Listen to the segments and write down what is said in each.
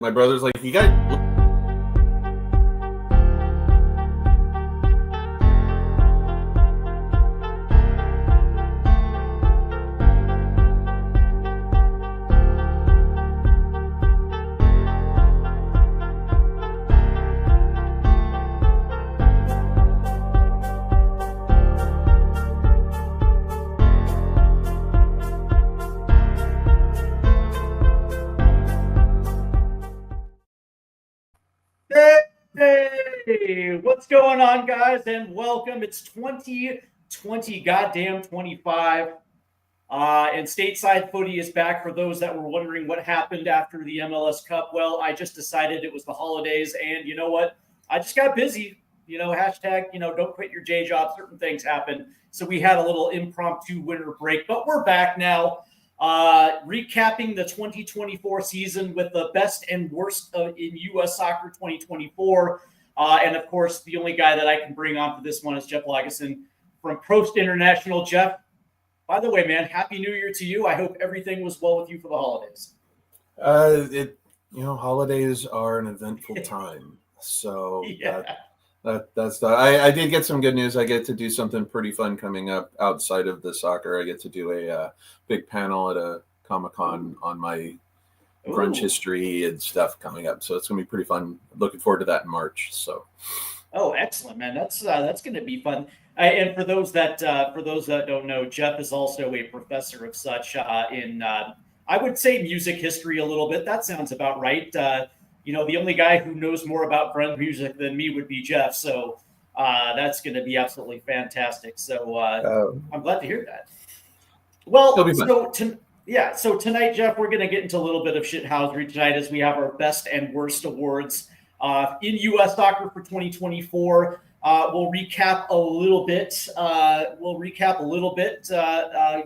My brother's like, you got. Hey, what's going on, guys? And welcome. It's 2020, goddamn 25. And Stateside Footy is back for those that were wondering what happened after the MLS Cup. Well, I just decided it was the holidays, and you know what? I just got busy. Hashtag, don't quit your day job. Certain things happen. So we had a little impromptu winter break, but we're back now. Recapping the 2024 season with the best and worst in U.S. Soccer 2024. And of course, the only guy that I can bring on for this one is Jeff Lageson from Prost International. Jeff, by the way, man, Happy New Year to you. I hope everything was well with you for the holidays. Holidays are an eventful time. So Yeah. I did get some good news. I get to do something pretty fun coming up outside of the soccer. I get to do a big panel at a Comic-Con on my grunge history and stuff coming up. So it's going to be pretty fun. Looking forward to that in March. So. Oh, excellent, man. That's going to be fun. And for those that don't know, Jeff is also a professor of such in I would say music history a little bit. That sounds about right. The only guy who knows more about grunge music than me would be Jeff. So that's going to be absolutely fantastic. So I'm glad to hear that. Well, so tonight, Jeff, we're going to get into a little bit of shithousery tonight as we have our best and worst awards in U.S. soccer for 2024. We'll recap a little bit.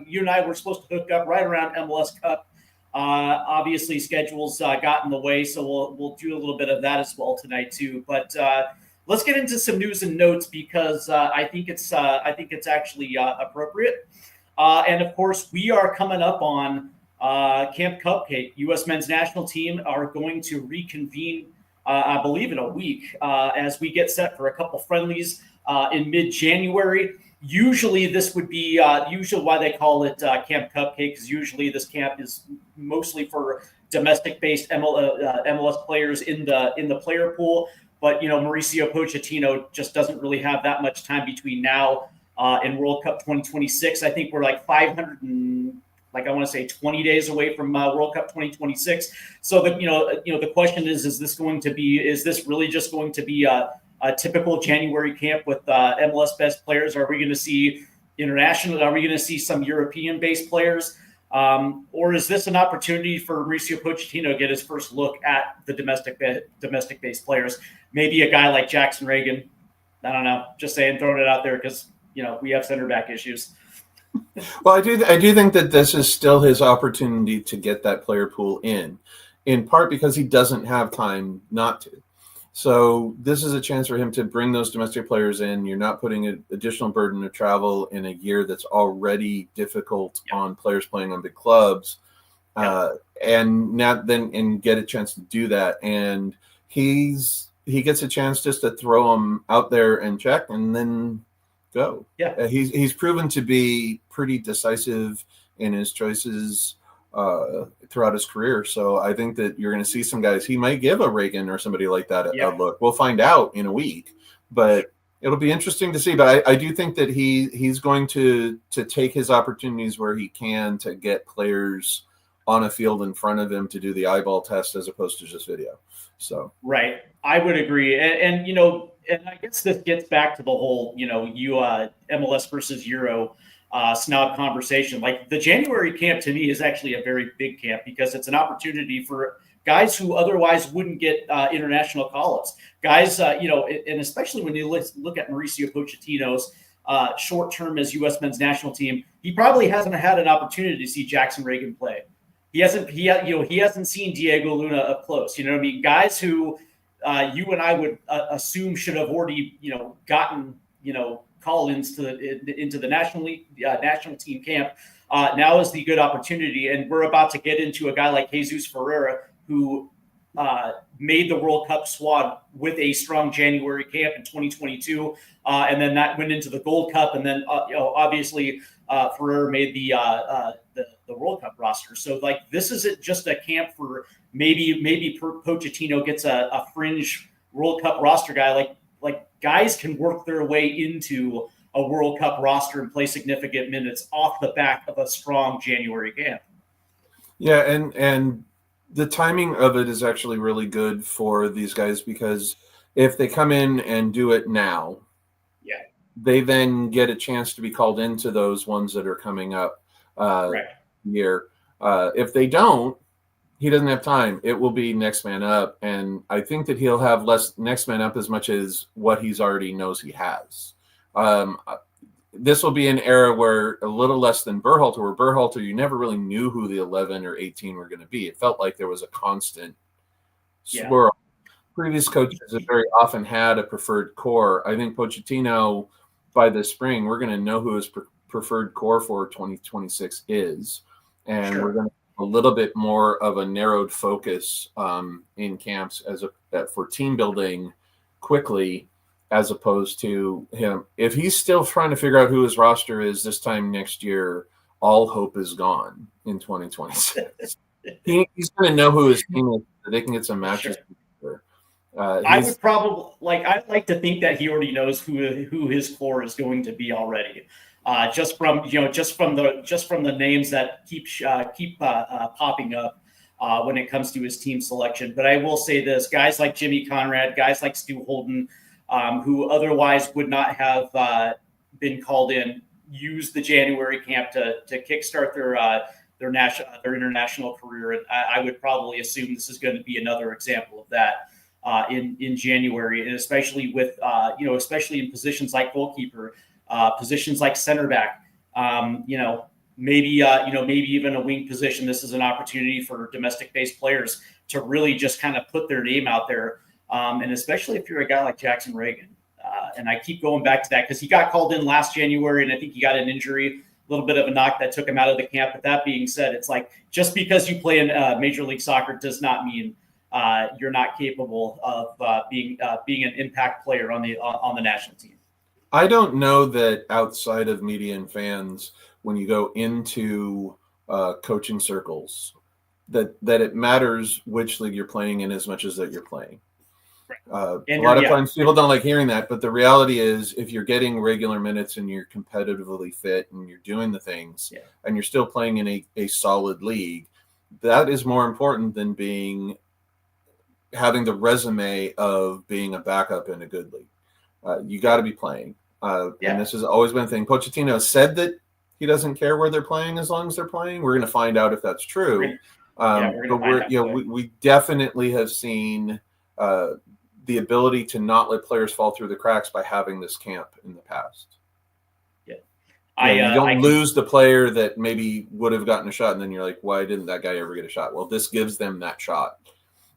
You and I were supposed to hook up right around MLS Cup. Obviously, schedules got in the way, so we'll do a little bit of that as well tonight too. But let's get into some news and notes because I think it's actually appropriate. And of course, we are coming up on Camp Cupcake. U.S. men's national team are going to reconvene, I believe, in a week as we get set for a couple friendlies in mid-January. Usually this would be usually why they call it Camp Cupcake, because usually this camp is mostly for domestic-based MLS players in the player pool. But Mauricio Pochettino just doesn't really have that much time between now and World Cup 2026. I think we're like 500 and I want to say 20 days away from World Cup 2026. So the question is this really just going to be a typical January camp with MLS best players? Are we going to see international? Are we going to see some European-based players? Or is this an opportunity for Mauricio Pochettino to get his first look at the domestic-based players? Maybe a guy like Jackson Reagan. I don't know. Just saying, throwing it out there because we have center back issues. Well, I do think that this is still his opportunity to get that player pool in part because he doesn't have time not to. So this is a chance for him to bring those domestic players in. You're not putting an additional burden of travel in a year that's already difficult on players playing on big clubs, and get a chance to do that. And he gets a chance just to throw them out there and check, and then go. Yeah, he's proven to be pretty decisive in his choices throughout his career. So I think that you're going to see some guys. He might give a Reagan or somebody like that a look. We'll find out in a week, but it'll be interesting to see. But I do think that he's going to take his opportunities where he can to get players on a field in front of him to do the eyeball test as opposed to just video. So right, I would agree, and I guess this gets back to the whole MLS versus Euro snob conversation. Like the January camp to me is actually a very big camp because it's an opportunity for guys who otherwise wouldn't get international call-ups. Guys, and especially when you look at Mauricio Pochettino's short term as U.S. men's national team, he probably hasn't had an opportunity to see Jackson Reagan play. He hasn't seen Diego Luna up close. You know what I mean? Guys who you and I would assume should have already gotten call-ins into the national team camp. Now is the good opportunity, and we're about to get into a guy like Jesus Ferreira, who made the World Cup squad with a strong January camp in 2022, and then that went into the Gold Cup, and then obviously Ferrer made the World Cup roster. So like this isn't just a camp for maybe Pochettino gets a fringe World Cup roster guy. Like guys can work their way into a World Cup roster and play significant minutes off the back of a strong January camp. Yeah, and the timing of it is actually really good for these guys, because if they come in and do it now, they then get a chance to be called into those ones that are coming up year. If they don't, he doesn't have time. It will be next man up, and I think that he'll have less next man up as much as what he's already knows he has. This will be an era where a little less than Berhalter, where Berhalter, you never really knew who the 11 or 18 were going to be. It felt like there was a constant swirl. Previous coaches have very often had a preferred core. I think Pochettino, by this spring, we're going to know who his preferred core for 2026 is. And we're going to have a little bit more of a narrowed focus in camps for team building quickly, as opposed to him. If he's still trying to figure out who his roster is this time next year, all hope is gone in 2026. He's going to know who his team is so they can get some matches. I'd like to think that he already knows who his core is going to be already. Just from the names that keep popping up when it comes to his team selection. But I will say this: guys like Jimmy Conrad, guys like Stu Holden, who otherwise would not have been called in, use the January camp to kickstart their international career. And I would probably assume this is going to be another example of that in January, and especially with especially in positions like goalkeeper, positions like center back, maybe even a wing position. This is an opportunity for domestic-based players to really just kind of put their name out there. And especially if you're a guy like Jackson Reagan. And I keep going back to that because he got called in last January, and I think he got an injury, a little bit of a knock that took him out of the camp. But that being said, it's like just because you play in Major League Soccer does not mean you're not capable of being an impact player on the national team. I don't know that outside of media and fans, when you go into coaching circles, that it matters which league you're playing in as much as that you're playing. A lot of times people don't like hearing that, but the reality is if you're getting regular minutes and you're competitively fit and you're doing the things and you're still playing in a solid league, that is more important than having the resume of being a backup in a good league. You got to be playing. And this has always been a thing. Pochettino said that he doesn't care where they're playing as long as they're playing. We're going to find out if that's true. We definitely have seen the ability to not let players fall through the cracks by having this camp in the past. You don't lose the player that maybe would have gotten a shot, and then you're like, why didn't that guy ever get a shot? Well, this gives them that shot.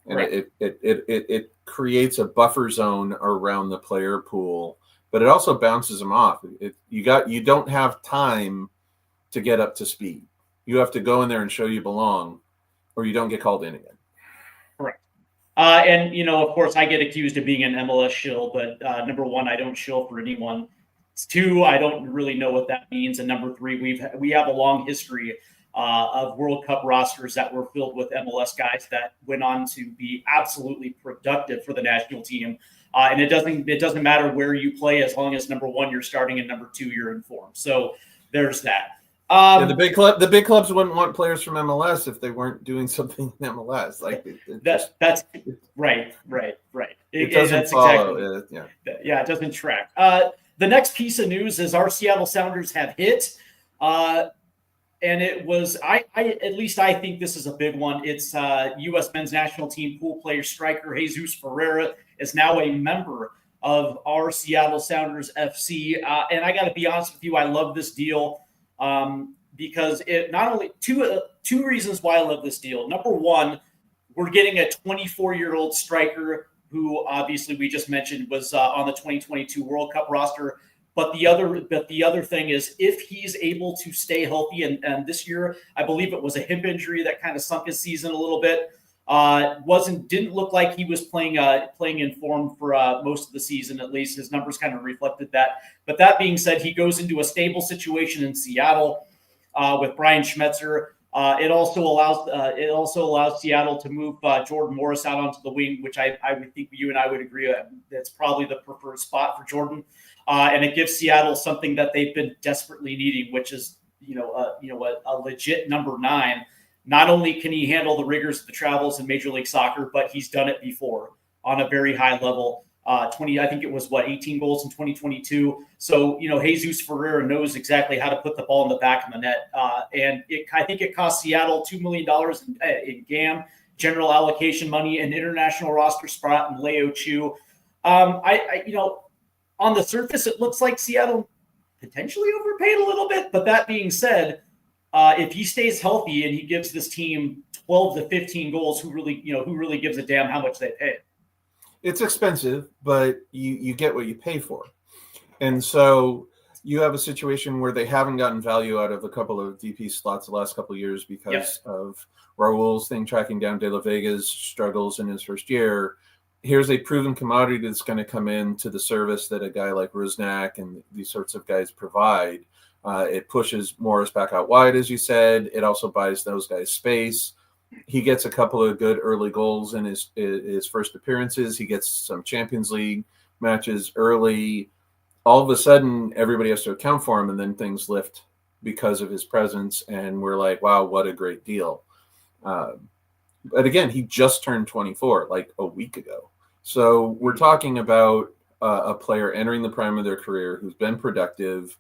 And it creates a buffer zone around the player pool, but it also bounces them off. You don't have time to get up to speed. You have to go in there and show you belong, or you don't get called in again. Correct. And of course, I get accused of being an MLS shill, but number one, I don't shill for anyone. Two, I don't really know what that means, and number three, we have a long history of World Cup rosters that were filled with MLS guys that went on to be absolutely productive for the national team. And it doesn't matter where you play as long as number one you're starting and number two you're in form. So there's that. The big clubs wouldn't want players from MLS if they weren't doing something in MLS. That's right. It doesn't follow. It doesn't track. The next piece of news is our Seattle Sounders have hit. And it was, at least I think this is a big one. It's U.S. men's national team pool player striker Jesus Ferreira is now a member of our Seattle Sounders FC. And I got to be honest with you, I love this deal because it not only two reasons why I love this deal. Number one, we're getting a 24-year-old striker who obviously we just mentioned was on the 2022 World Cup roster. But the other thing is if he's able to stay healthy, and this year I believe it was a hip injury that kind of sunk his season a little bit. Didn't look like he was playing in form for most of the season. At least his numbers kind of reflected that. But that being said, he goes into a stable situation in Seattle with Brian Schmetzer. It also allows Seattle to move Jordan Morris out onto the wing, which I would think you and I would agree that's probably the preferred spot for Jordan. And it gives Seattle something that they've been desperately needing, which is a legit number 9. Not only can he handle the rigors of the travels in Major League Soccer, but he's done it before on a very high level. I think it was 18 goals in 2022. So, Jesus Ferreira knows exactly how to put the ball in the back of the net. And I think it cost Seattle $2 million in GAM, general allocation money, an international roster spot in Leo Chu. On the surface, it looks like Seattle potentially overpaid a little bit. But that being said, if he stays healthy and he gives this team 12 to 15 goals, who really gives a damn how much they pay? It's expensive, but you get what you pay for. And so you have a situation where they haven't gotten value out of a couple of DP slots the last couple of years because of Raul's thing tracking down De La Vega's struggles in his first year. Here's a proven commodity that's going to come in to the service that a guy like Rusnak and these sorts of guys provide. It pushes Morris back out wide, as you said. It also buys those guys space. He gets a couple of good early goals in his first appearances. He gets some Champions League matches early. All of a sudden, everybody has to account for him, and then things lift because of his presence, and we're like, wow, what a great deal. But again, he just turned 24 like a week ago. So we're talking about a player entering the prime of their career who's been productive.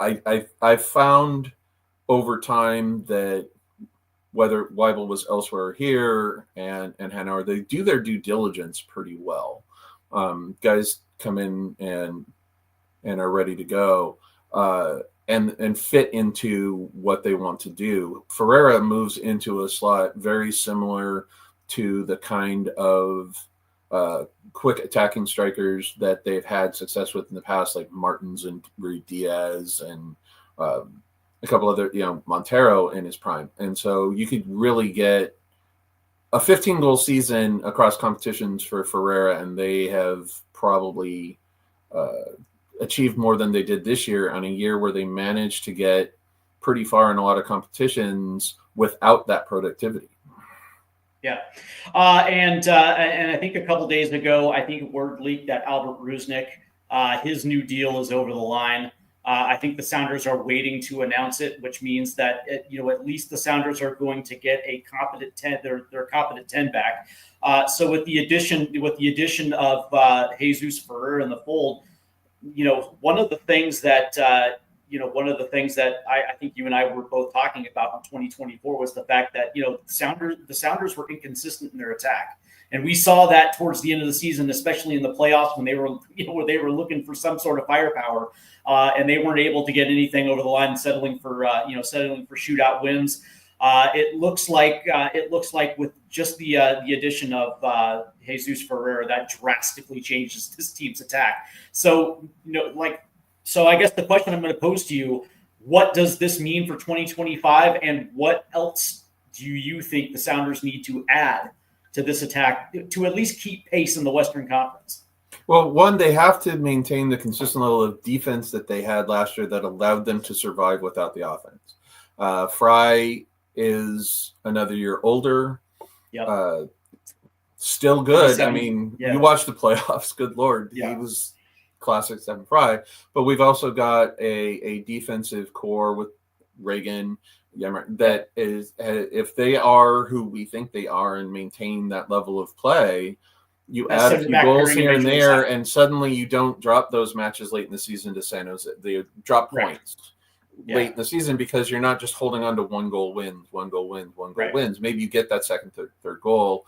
I've found over time that whether Weibel was elsewhere or here and Hanover, they do their due diligence pretty well. Guys come in and are ready to go and fit into what they want to do. Ferreira moves into a slot very similar to the kind of quick attacking strikers that they've had success with in the past, like Martins and Rui Diaz and a couple other, Montero in his prime. And so you could really get a 15-goal season across competitions for Ferreira, and they have probably achieved more than they did this year on a year where they managed to get pretty far in a lot of competitions without that productivity. Yeah. And I think a couple days ago, I think word leaked that Albert Rusnak, his new deal is over the line. I think the Sounders are waiting to announce it, which means that at least the Sounders are going to get a competent 10, their competent 10 back. So with the addition of Jesus Ferrer in the fold, one of the things that I think you and I were both talking about in 2024 was the fact that the Sounders were inconsistent in their attack. And we saw that towards the end of the season, especially in the playoffs when they were looking for some sort of firepower, and they weren't able to get anything over the line, settling for shootout wins. It looks like with just the addition of Jesus Ferreira, that drastically changes this team's attack. So so I guess the question I'm going to pose to you: what does this mean for 2025, and what else do you think the Sounders need to add to this attack to at least keep pace in the Western Conference? Well, one, they have to maintain the consistent level of defense that they had last year that allowed them to survive without the offense. Fry is another year older. Yep. Still good. I mean, you watch the playoffs. Good Lord. Yeah. He was classic Stephen Fry. But we've also got a defensive core with Reagan, that is, if they are who we think they are and maintain that level of play, you add a few goals here and there, and suddenly you don't drop those matches late in the season to San Jose. They drop points late in the season because you're not just holding on to one goal wins. Maybe you get that second, third goal.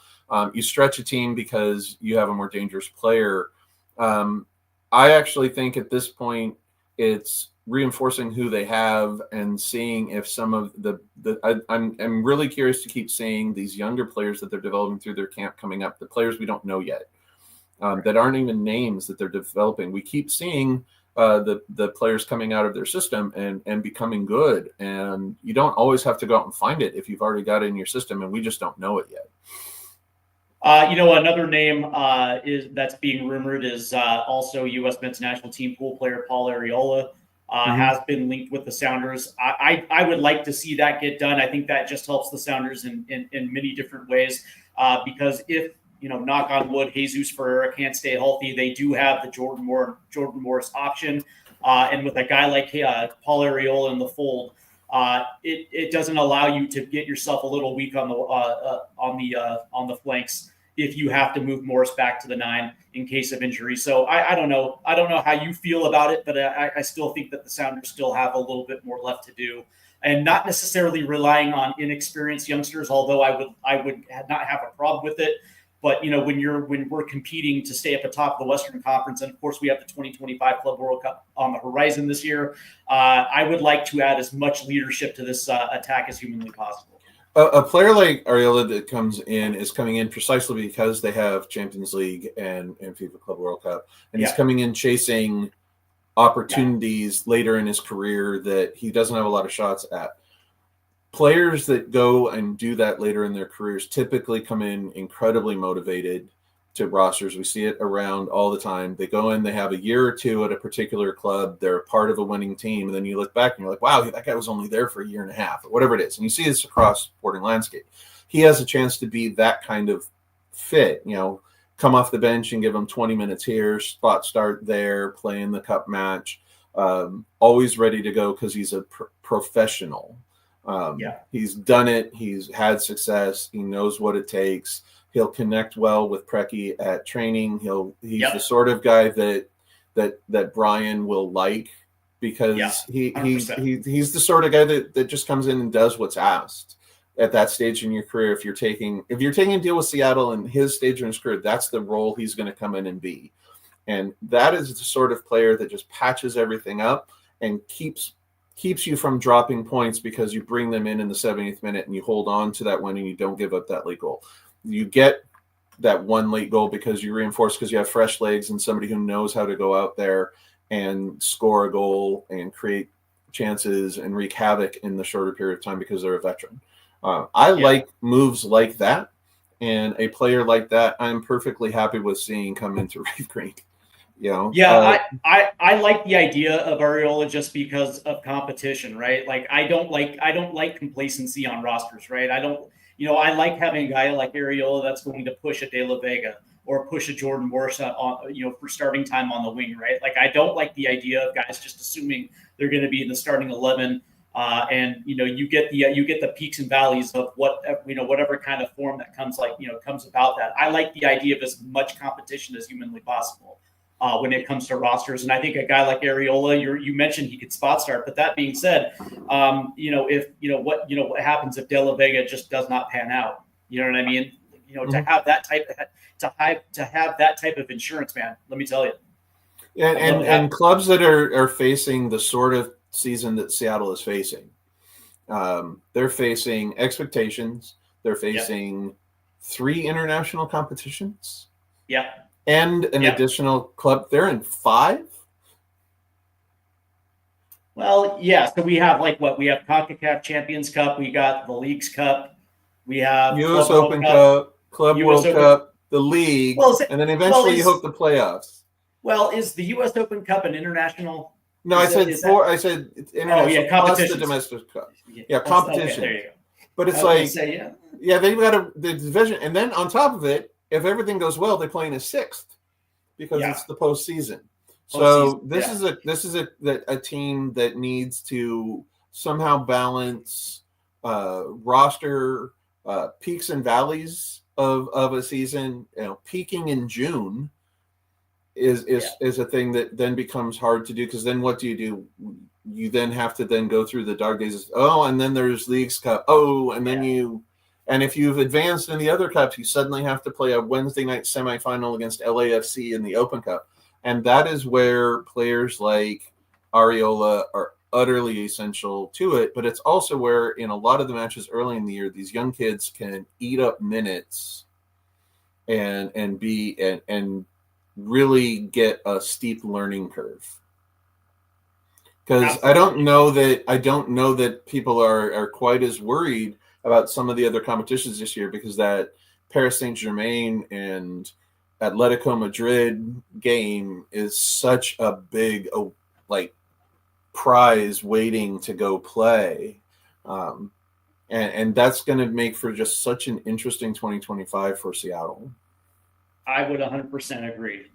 You stretch a team because you have a more dangerous player. I actually think at this point it's reinforcing who they have and seeing if some of I'm really curious to keep seeing these younger players that they're developing through their camp coming up, the players we don't know yet, that aren't even names that they're developing. We keep seeing the players coming out of their system and becoming good. And you don't always have to go out and find it if you've already got it in your system, and we just don't know it yet. Another name is that's being rumored is also U.S. men's national team pool player Paul Arriola. Has been linked with the Sounders. I would like to see that get done. I think that just helps the Sounders in many different ways because if, knock on wood, Jesus Ferreira can't stay healthy, they do have the Jordan Morris option. And with a guy like Paul Arriola in the fold, it doesn't allow you to get yourself a little weak on the flanks if you have to move Morris back to the 9 in case of injury. So I don't know. I don't know how you feel about it, but I still think that the Sounders still have a little bit more left to do, and not necessarily relying on inexperienced youngsters, although I would not have a problem with it. But when we're competing to stay at the top of the Western Conference, and of course we have the 2025 Club World Cup on the horizon this year, I would like to add as much leadership to this attack as humanly possible. A player like Arriola that comes in is coming in precisely because they have Champions League and FIFA Club World Cup, and he's coming in chasing opportunities later in his career that he doesn't have a lot of shots at. Players that go and do that later in their careers typically come in incredibly motivated to rosters. We see it around all the time. They go in, they have a year or two at a particular club, they're a part of a winning team, and then you look back and you're like, wow, that guy was only there for a year and a half, or whatever it is. And you see this across sporting landscape. He has a chance to be that kind of fit, come off the bench and give him 20 minutes here, spot start there, play in the cup match, always ready to go because he's a professional. He's done it. He's had success. He knows what it takes. He'll connect well with Preki at training. He's the sort of guy that Brian will like because he's the sort of guy that just comes in and does what's asked at that stage in your career. If you're taking a deal with Seattle in his stage in his career, that's the role he's going to come in and be. And that is the sort of player that just patches everything up and keeps you from dropping points because you bring them in the 70th minute and you hold on to that win and you don't give up that late goal. You get that one late goal because you reinforce, because you have fresh legs and somebody who knows how to go out there and score a goal and create chances and wreak havoc in the shorter period of time because they're a veteran. I like moves like that, and a player like that I'm perfectly happy with seeing come into Reef Green. I like the idea of Arriola just because of competition, right? Like I don't like complacency on rosters, right? I like having a guy like Arriola that's going to push a De La Vega or push a Jordan Morris on, for starting time on the wing, right? Like I don't like the idea of guys just assuming they're going to be in the starting 11, and you get the peaks and valleys of whatever kind of form that comes about that. I like the idea of as much competition as humanly possible when it comes to rosters. And I think a guy like Arriola, you mentioned he could spot start, but that being said, what happens if De La Vega just does not pan out? You know what I mean? To have that type of insurance, man, let me tell you. And clubs that are facing the sort of season that Seattle is facing, they're facing expectations. They're facing 3 international competitions. Yeah. And an additional club. They're in 5. Well, yeah. So we have we have CONCACAF Champions Cup. We got the Leagues Cup. We have U.S. Open Cup, Club World Cup, the League, and then eventually you hope the playoffs. Well, is the U.S. Open Cup an international? No, I said it's international plus the domestic cup. Yeah, competition. Okay, there you go. But it's they've got the division, and then on top of it, if everything goes well, they play in a 6th because it's the postseason. So this is a team that needs to somehow balance roster peaks and valleys of a season. Peaking in June is a thing that then becomes hard to do, because then what do? You then have to then go through the dog days. And then there's Leagues Cup. And then and if you've advanced in the other cups, you suddenly have to play a Wednesday night semifinal against LAFC in the Open Cup. And that is where players like Arriola are utterly essential to it. But it's also where in a lot of the matches early in the year, these young kids can eat up minutes and really get a steep learning curve. because I don't know that people are quite as worried about some of the other competitions this year, because that Paris Saint-Germain and Atletico Madrid game is such a big prize waiting to go play. And that's going to make for just such an interesting 2025 for Seattle. I would 100% agree.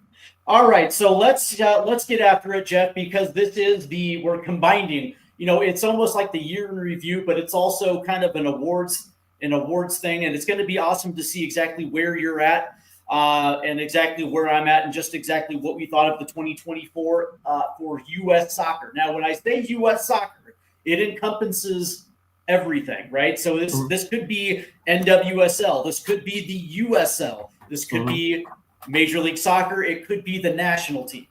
All right, so let's get after it, Jeff, because we're combining. It's almost like the year in review, but it's also kind of an awards thing, and it's going to be awesome to see exactly where you're at and exactly where I'm at, and just exactly what we thought of the 2024 for U.S. soccer. Now, when I say U.S. soccer, it encompasses everything, right? So this could be NWSL, this could be the USL, this could be Major League Soccer, it could be the national team.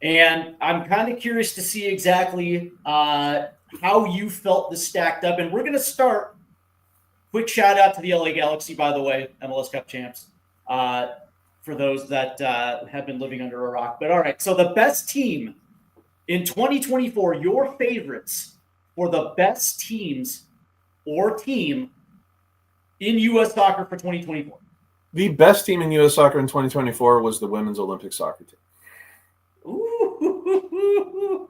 And I'm kind of curious to see exactly how you felt this stacked up. And we're going to start. Quick shout out to the LA Galaxy, by the way, MLS Cup champs, for those that have been living under a rock. But all right, so the best team in 2024, your favorites for the best teams or team in U.S. soccer for 2024. The best team in U.S. soccer in 2024 was the women's Olympic soccer team. Ooh.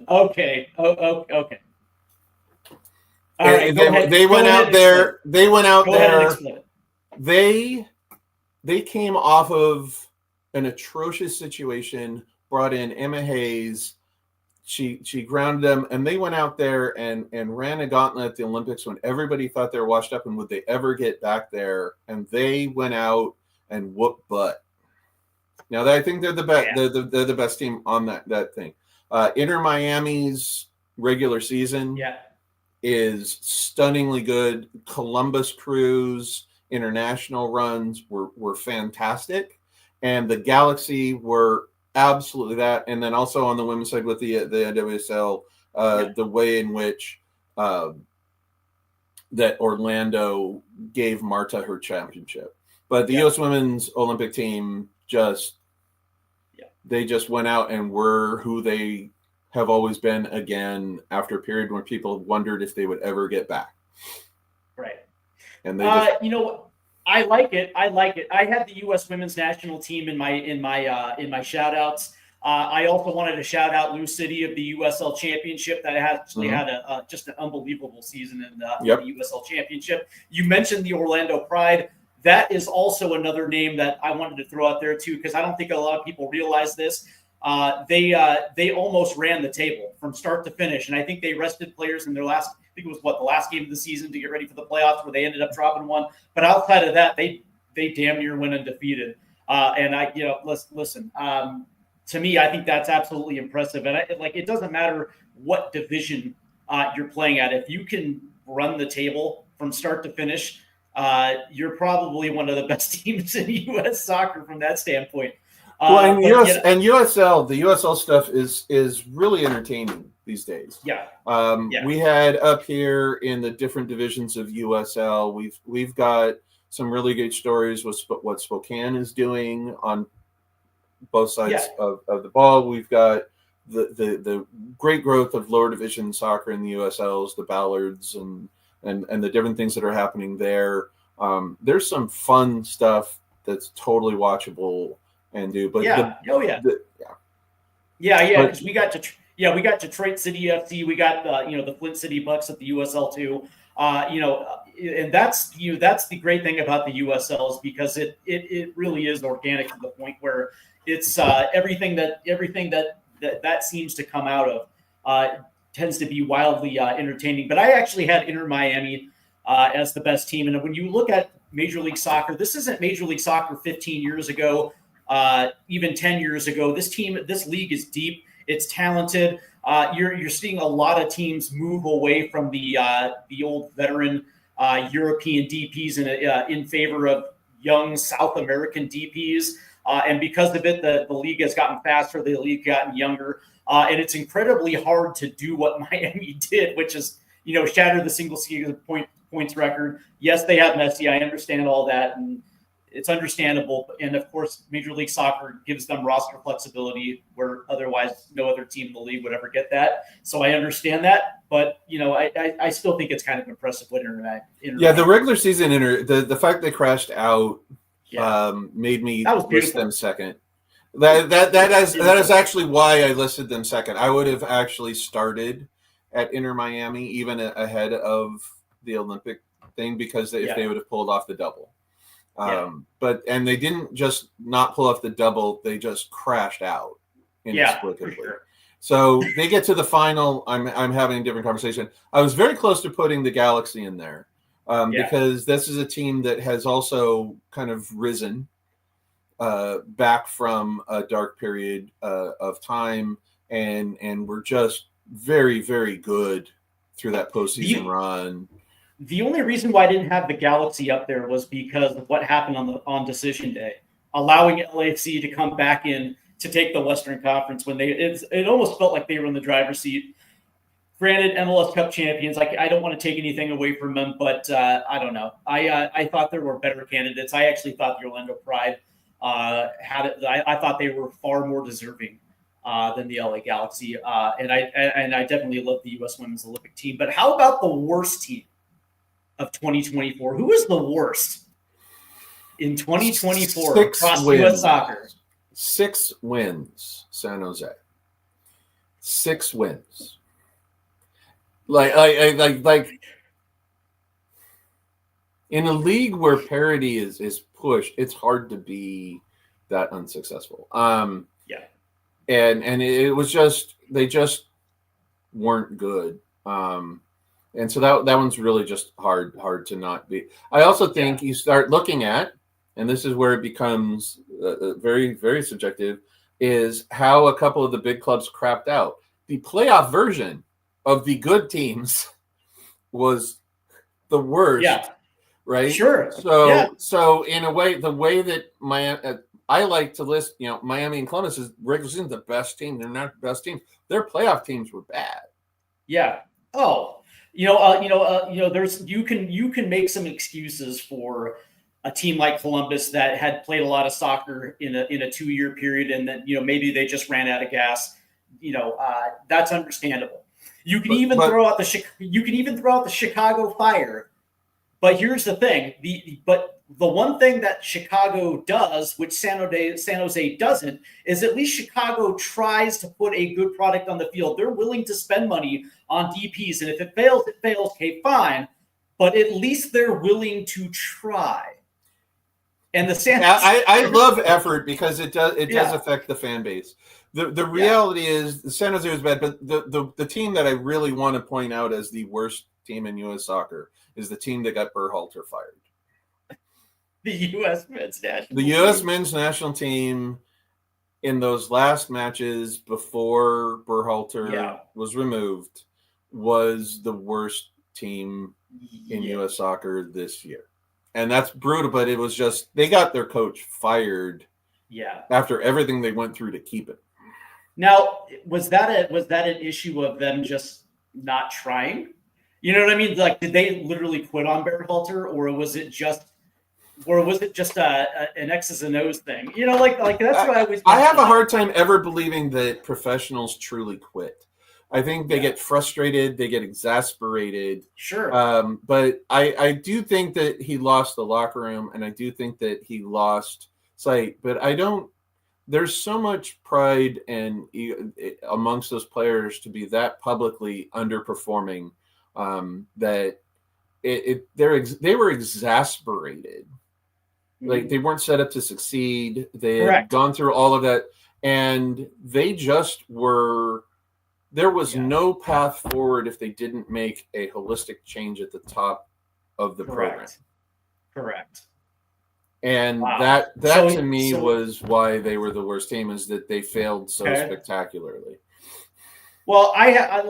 Okay. Okay. All right. They went out there. They came off of an atrocious situation, brought in Emma Hayes. She grounded them, and they went out there and ran a gauntlet at the Olympics when everybody thought they were washed up and would they ever get back there, and they went out and whooped butt. Now, I think they're the best. Yeah. They're the best team on that thing. Inter Miami's regular season is stunningly good. Columbus Crew's international runs were fantastic, and the Galaxy were absolutely that. And then also on the women's side with the NWSL, the way in which that Orlando gave Marta her championship. But the U.S. women's Olympic team they just went out and were who they have always been again after a period where people wondered if they would ever get back. Right. And they I like it. I had the U.S. women's national team in my shout outs. I also wanted to shout out Lou City of the USL Championship that actually had just an unbelievable season in the USL Championship. You mentioned the Orlando Pride. That is also another name that I wanted to throw out there too, because I don't think a lot of people realize this. They almost ran the table from start to finish, and I think they rested players in their last. I think it was the last game of the season to get ready for the playoffs, where they ended up dropping one. But outside of that, they damn near went undefeated. And listen. To me, I think that's absolutely impressive. And it doesn't matter what division you're playing at. If you can run the table from start to finish, you're probably one of the best teams in U.S. soccer from that standpoint. And USL, the USL stuff is really entertaining these days. We had up here in the different divisions of USL, we've got some really good stories with what Spokane is doing on both sides of the ball. We've got the great growth of lower division soccer in the USLs, the Ballards, and the different things that are happening there. There's some fun stuff that's totally watchable and do. But because we got Detroit City FC, we got the Flint City Bucks at the USL too. And that's the great thing about the USL is because it really is organic to the point where it's everything that seems to come out of tends to be wildly entertaining. But I actually had Inter Miami as the best team. And when you look at Major League Soccer, this isn't Major League Soccer 15 years ago, even 10 years ago. This league is deep. It's talented. You're seeing a lot of teams move away from the old veteran European DPs in favor of young South American DPs. And because of it, the league has gotten faster, the league gotten younger, and it's incredibly hard to do what Miami did, which is, shatter the single season points record. Yes, they have Messi. I understand all that, and it's understandable. And of course, Major League Soccer gives them roster flexibility where otherwise no other team in the league would ever get that. So I understand that, but I still think it's kind of impressive what Yeah, the regular season the fact they crashed out made me list them second. That is actually why I listed them second. I would have actually started at Inter Miami even ahead of the Olympic thing because if they would have pulled off the double. But they didn't just not pull off the double; they just crashed out inexplicably. Sure. So they get to the final. I'm having a different conversation. I was very close to putting the Galaxy in there because this is a team that has also kind of risen back from a dark period of time, and we're just very, very good through that postseason run. The only reason why I didn't have the Galaxy up there was because of what happened on decision day, allowing LAFC to come back in to take the Western Conference when it almost felt like they were in the driver's seat. Granted, MLS Cup champions, I don't want to take anything away from them, but I don't know. I thought there were better candidates. I actually thought the Orlando Pride had it. I thought they were far more deserving than the LA Galaxy, and I definitely love the U.S. Women's Olympic team. But how about the worst team of 2024? Who is the worst in 2024 across U.S. soccer? 6 wins, San Jose. 6 wins. Like in a league where parity is pushed, it's hard to be that unsuccessful. And it was just they just weren't good. And so that one's really just hard to not be. I also think you start looking at, and this is where it becomes very, very subjective, is how a couple of the big clubs crapped out. The playoff version of the good teams was the worst. Yeah. Right? Sure. So in a way, the way that I like to list, Miami and Columbus is regular season the best team. They're not the best teams. Their playoff teams were bad. Yeah. Oh. There's you can make some excuses for a team like Columbus that had played a lot of soccer in a 2-year period, and then maybe they just ran out of gas. That's understandable. You can even throw out the Chicago Fire, but here's the thing: the one thing that Chicago does, which San Jose doesn't, is at least Chicago tries to put a good product on the field. They're willing to spend money on DPs, and if it fails, it fails. Okay, fine, but at least they're willing to try. And I love effort because it does affect the fan base. The reality is the San Jose was bad, but the team that I really want to point out as the worst team in U.S. soccer is the team that got Berhalter fired. The U.S. men's national. The U.S. men's national team in those last matches before Berhalter was removed was the worst team in U.S. soccer this year. And that's brutal, but it was just they got their coach fired after everything they went through to keep it. Now, was that an issue of them just not trying? You know what I mean? Like, did they literally quit on Berhalter, or was it just an X's and O's thing? Like that's what I was. I have a hard time ever believing that professionals truly quit. I think they get frustrated, they get exasperated. Sure. But I do think that he lost the locker room, and I do think that he lost sight. But I don't. There's so much pride and amongst those players to be that publicly underperforming that they were exasperated. Like they weren't set up to succeed. They had gone through all of that, and they just were. There was no path forward if they didn't make a holistic change at the top of the program. Correct. And that to me was why they were the worst team, is that they failed so spectacularly. Well, I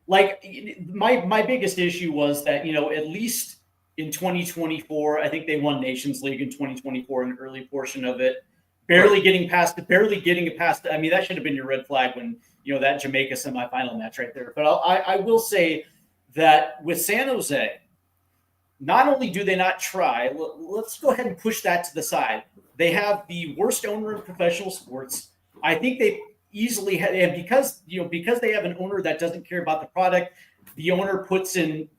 my biggest issue was that, at least in 2024, I think they won Nations League in 2024 in the early portion of it. Barely getting it past. I mean, that should have been your red flag when, that Jamaica semifinal match right there. But I will say that with San Jose, not only do they not try, let's go ahead and push that to the side. They have the worst owner in professional sports. I think they easily have, and because they have an owner that doesn't care about the product, the owner puts in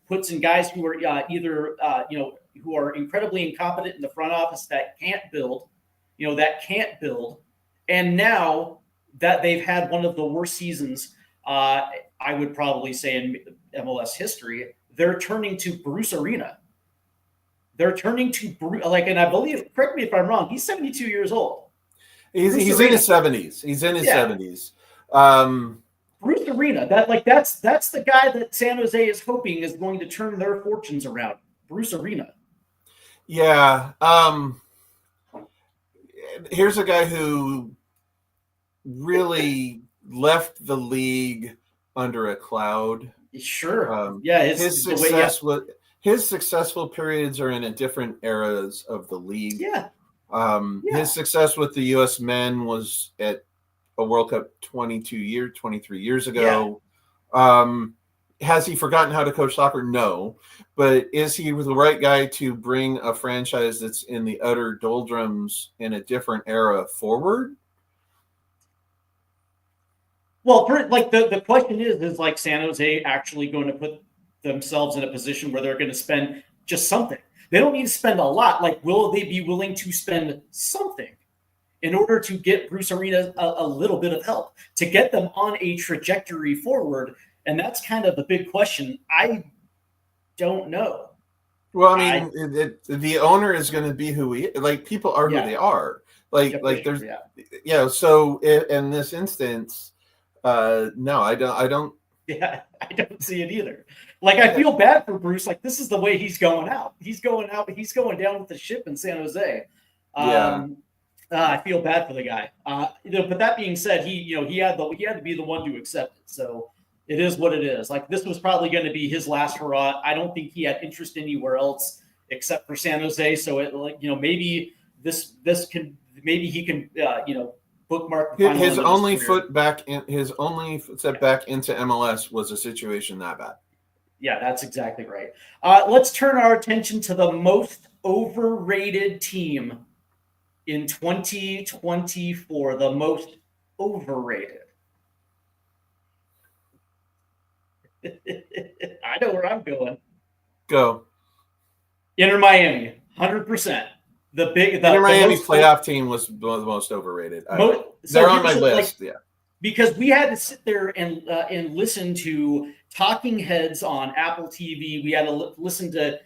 guys who are either who are incredibly incompetent in the front office that can't build, and now that they've had one of the worst seasons, I would probably say in MLS history, they're turning to Bruce Arena. They're turning to and I believe, correct me if I'm wrong, he's 72 years old. He's in his 70s. He's in his 70s. Bruce Arena, that's the guy that San Jose is hoping is going to turn their fortunes around. Bruce Arena. Yeah. Here's a guy who really left the league under a cloud. Sure. His successful periods are in different eras of the league. Yeah. His success with the U.S. men was at a World Cup 23 years ago. Yeah. Has he forgotten how to coach soccer? No. But is he the right guy to bring a franchise that's in the utter doldrums in a different era forward? Well, the question is like San Jose actually going to put themselves in a position where they're going to spend just something? They don't need to spend a lot. Like, will they be willing to spend something in order to get Bruce Arena a little bit of help to get them on a trajectory forward? And that's kind of the big question. I don't know. Well, I mean, the owner is going to be who he is. Like, people are who they are. So in this instance, no, I don't. Yeah, I don't see it either. Like, I feel bad for Bruce. Like, this is the way he's going out. He's going down with the ship in San Jose. I feel bad for the guy. But that being said, he had to be the one to accept it. So it is what it is. Like, this was probably going to be his last hurrah. I don't think he had interest anywhere else except for San Jose. So maybe he can bookmark his only step back into MLS was a situation that bad. Yeah, that's exactly right. Let's turn our attention to the most overrated team in 2024. The most overrated. I know where I'm going. Go. Inter Miami, 100%. The Inter Miami playoff team was the most overrated. They're on my list. Because we had to sit there and listen to talking heads on Apple TV. We had to listen to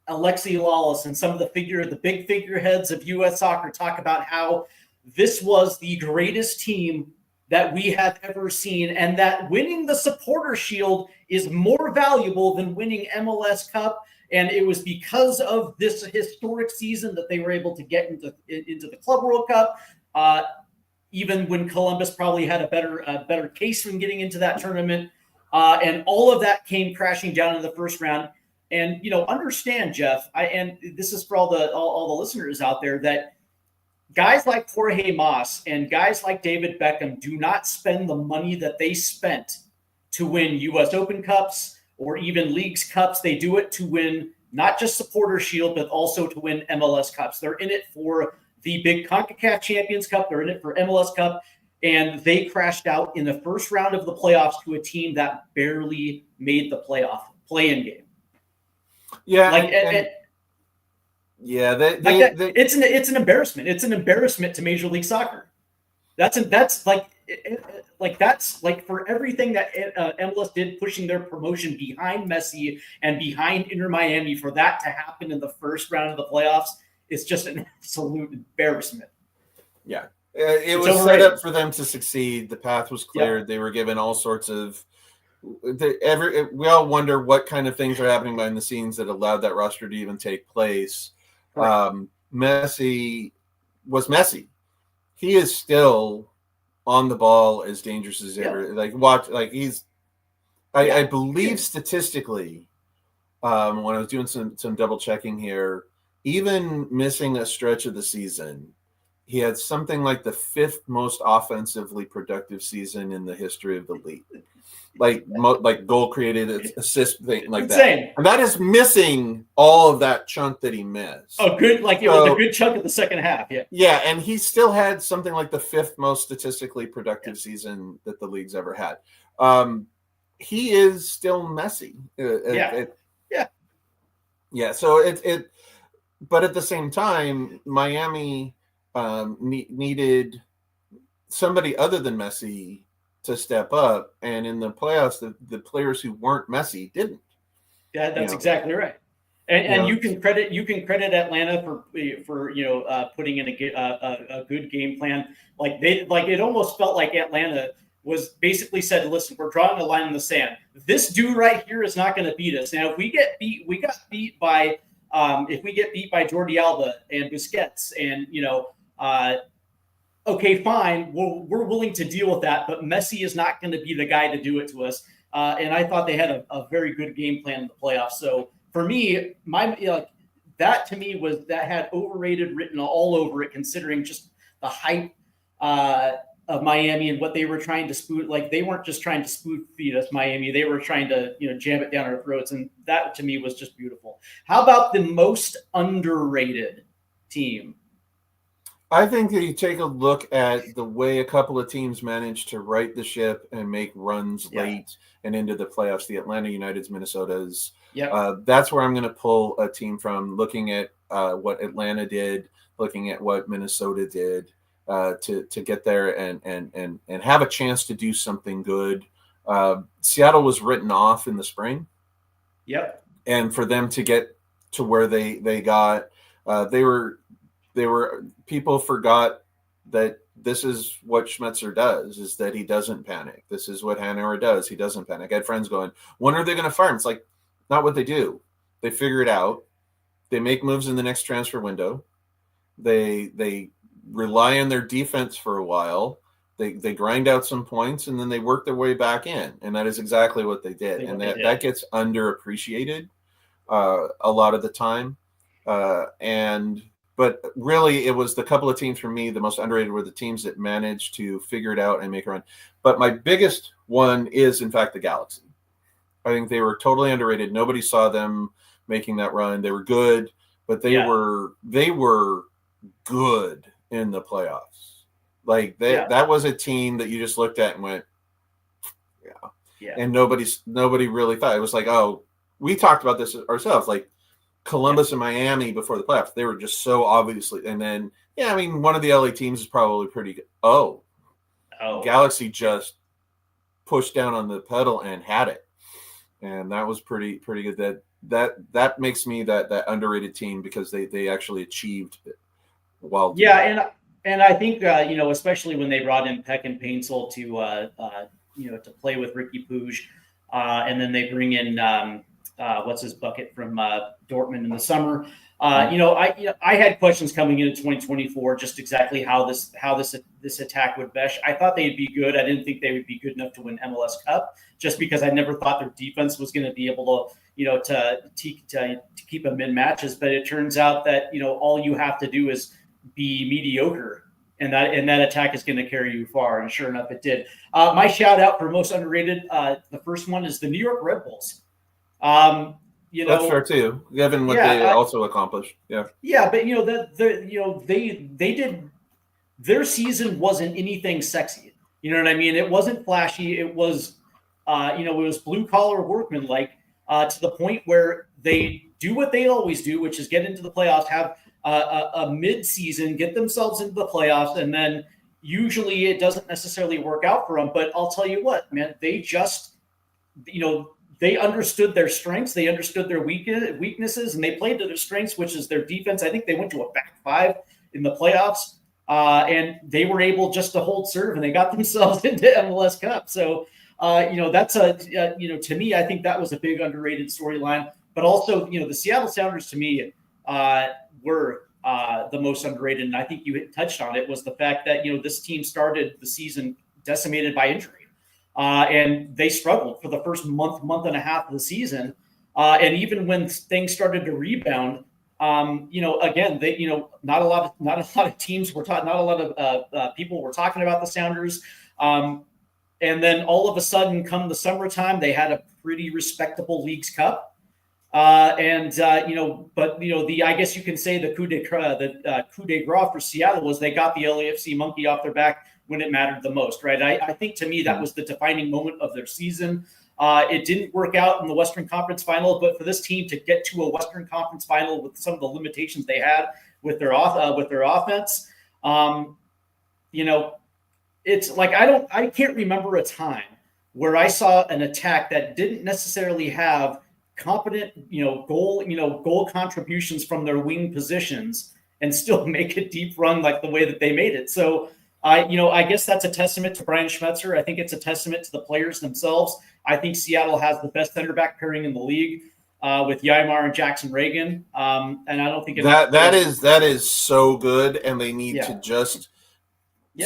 Alexi Lawless and some of the big figureheads of U.S. soccer talk about how this was the greatest team that we have ever seen, and that winning the Supporter Shield is more valuable than winning MLS Cup. And it was because of this historic season that they were able to get into the Club World Cup. Even when Columbus probably had a better case from getting into that tournament. And all of that came crashing down in the first round. And, understand, Jeff, and this is for all the listeners out there, that guys like Jorge Mas and guys like David Beckham do not spend the money that they spent to win U.S. Open Cups or even Leagues Cups. They do it to win not just Supporter Shield, but also to win MLS Cups. They're in it for the big CONCACAF Champions Cup. They're in it for MLS Cup. And they crashed out in the first round of the playoffs to a team that barely made the play-in game. Yeah. It's an embarrassment. It's an embarrassment to Major League Soccer. That's for everything that MLS did, pushing their promotion behind Messi and behind Inter Miami, for that to happen in the first round of the playoffs. It's just an absolute embarrassment. Yeah. It was set up for them to succeed. The path was cleared. Yep. They were given all sorts of we all wonder what kind of things are happening behind the scenes that allowed that roster to even take place. Right. Messi was Messi. He is still on the ball as dangerous as ever. I believe statistically, when I was doing some double checking here, even missing a stretch of the season, he had something like the 5th most offensively productive season in the history of the league. Like goal created, assist thing like Insane. that. And that is missing all of that chunk that he missed. Oh, good. Like it was a good chunk of the second half. Yeah. Yeah. And he still had something like the 5th most statistically productive season that the league's ever had. He is still messy. Yeah. So but at the same time, Miami needed somebody other than Messi to step up, and in the playoffs, the players who weren't Messi didn't. Yeah, that's exactly right. And you can credit Atlanta for putting in a good game plan. Like it almost felt like Atlanta was basically said, listen, we're drawing a line in the sand. This dude right here is not going to beat us. Now, if we get beat, we got beat by if we get beat by Jordi Alba and Busquets and okay, fine, we're willing to deal with that, but Messi is not going to be the guy to do it to us. And I thought they had a very good game plan in the playoffs. So for me, that to me that had overrated written all over it, considering just the hype of Miami and what they were trying to spoon. Like they weren't just trying to spoon feed us Miami; they were trying to jam it down our throats, and that to me was just beautiful. How about the most underrated team? I think that you take a look at the way a couple of teams managed to right the ship and make runs late and into the playoffs, the Atlanta United's, Minnesota's. Yeah. That's where I'm going to pull a team from, looking at what Atlanta did, looking at what Minnesota did to get there and have a chance to do something good. Seattle was written off in the spring. Yep. And for them to get to where they got, people forgot that this is what Schmetzer does, is that he doesn't panic. This is what Hanauer does. He doesn't panic. I had friends going, when are they going to fire him? It's like, not what they do. They figure it out. They make moves in the next transfer window. They rely on their defense for a while. They grind out some points, and then they work their way back in. And that is exactly what they did. That gets underappreciated a lot of the time. But really, it was the couple of teams for me, the most underrated were the teams that managed to figure it out and make a run. But my biggest one is, in fact, the Galaxy. I think they were totally underrated. Nobody saw them making that run. They were good, but they were good in the playoffs. Like that was a team that you just looked at and went, yeah. And nobody really thought. It was like, oh, we talked about this ourselves. Like, Columbus and Miami before the playoffs, they were just so obviously. And then, one of the LA teams is probably pretty good. Oh, Galaxy just pushed down on the pedal and had it, and that was pretty good. That makes me that underrated team because they actually achieved it. And I think especially when they brought in Peck and Paintsel to play with Ricky Puig, and then they bring in. What's his bucket from Dortmund in the summer? I had questions coming into 2024, just exactly how this attack would mesh. I thought they'd be good. I didn't think they would be good enough to win MLS Cup, just because I never thought their defense was going to be able to keep them in matches. But it turns out that all you have to do is be mediocre, and that attack is going to carry you far. And sure enough, it did. My shout out for most underrated, the first one is the New York Red Bulls. That's fair too, given what they also accomplished. Yeah, but they did. Their season wasn't anything sexy. You know what I mean? It wasn't flashy. It was, it was blue collar workman like to the point where they do what they always do, which is get into the playoffs, have a mid season, get themselves into the playoffs, and then usually it doesn't necessarily work out for them. But I'll tell you what, man, they just, they understood their strengths, they understood their weaknesses, and they played to their strengths, which is their defense. I think they went to a back five in the playoffs, and they were able just to hold serve, and they got themselves into MLS Cup. So, that's to me, I think that was a big underrated storyline. But also, the Seattle Sounders to me were the most underrated, and I think you touched on it, was the fact that this team started the season decimated by injury. And they struggled for the first month and a half of the season. And even when things started to rebound, Again, not a lot of teams were talking, not a lot of people were talking about the Sounders. And then all of a sudden, come the summertime, they had a pretty respectable Leagues Cup. I guess you can say the coup de grace for Seattle was they got the LAFC monkey off their back when it mattered the most, right? I think to me that was the defining moment of their season. It didn't work out in the Western Conference Final, but for this team to get to a Western Conference Final with some of the limitations they had with their offense, it's like I can't remember a time where I saw an attack that didn't necessarily have competent, goal contributions from their wing positions and still make a deep run like the way that they made it. So I guess that's a testament to Brian Schmetzer. I think it's a testament to the players themselves. I think Seattle has the best center back pairing in the league with Yaimar and Jackson Reagan. And I don't think that is so good, and they need to just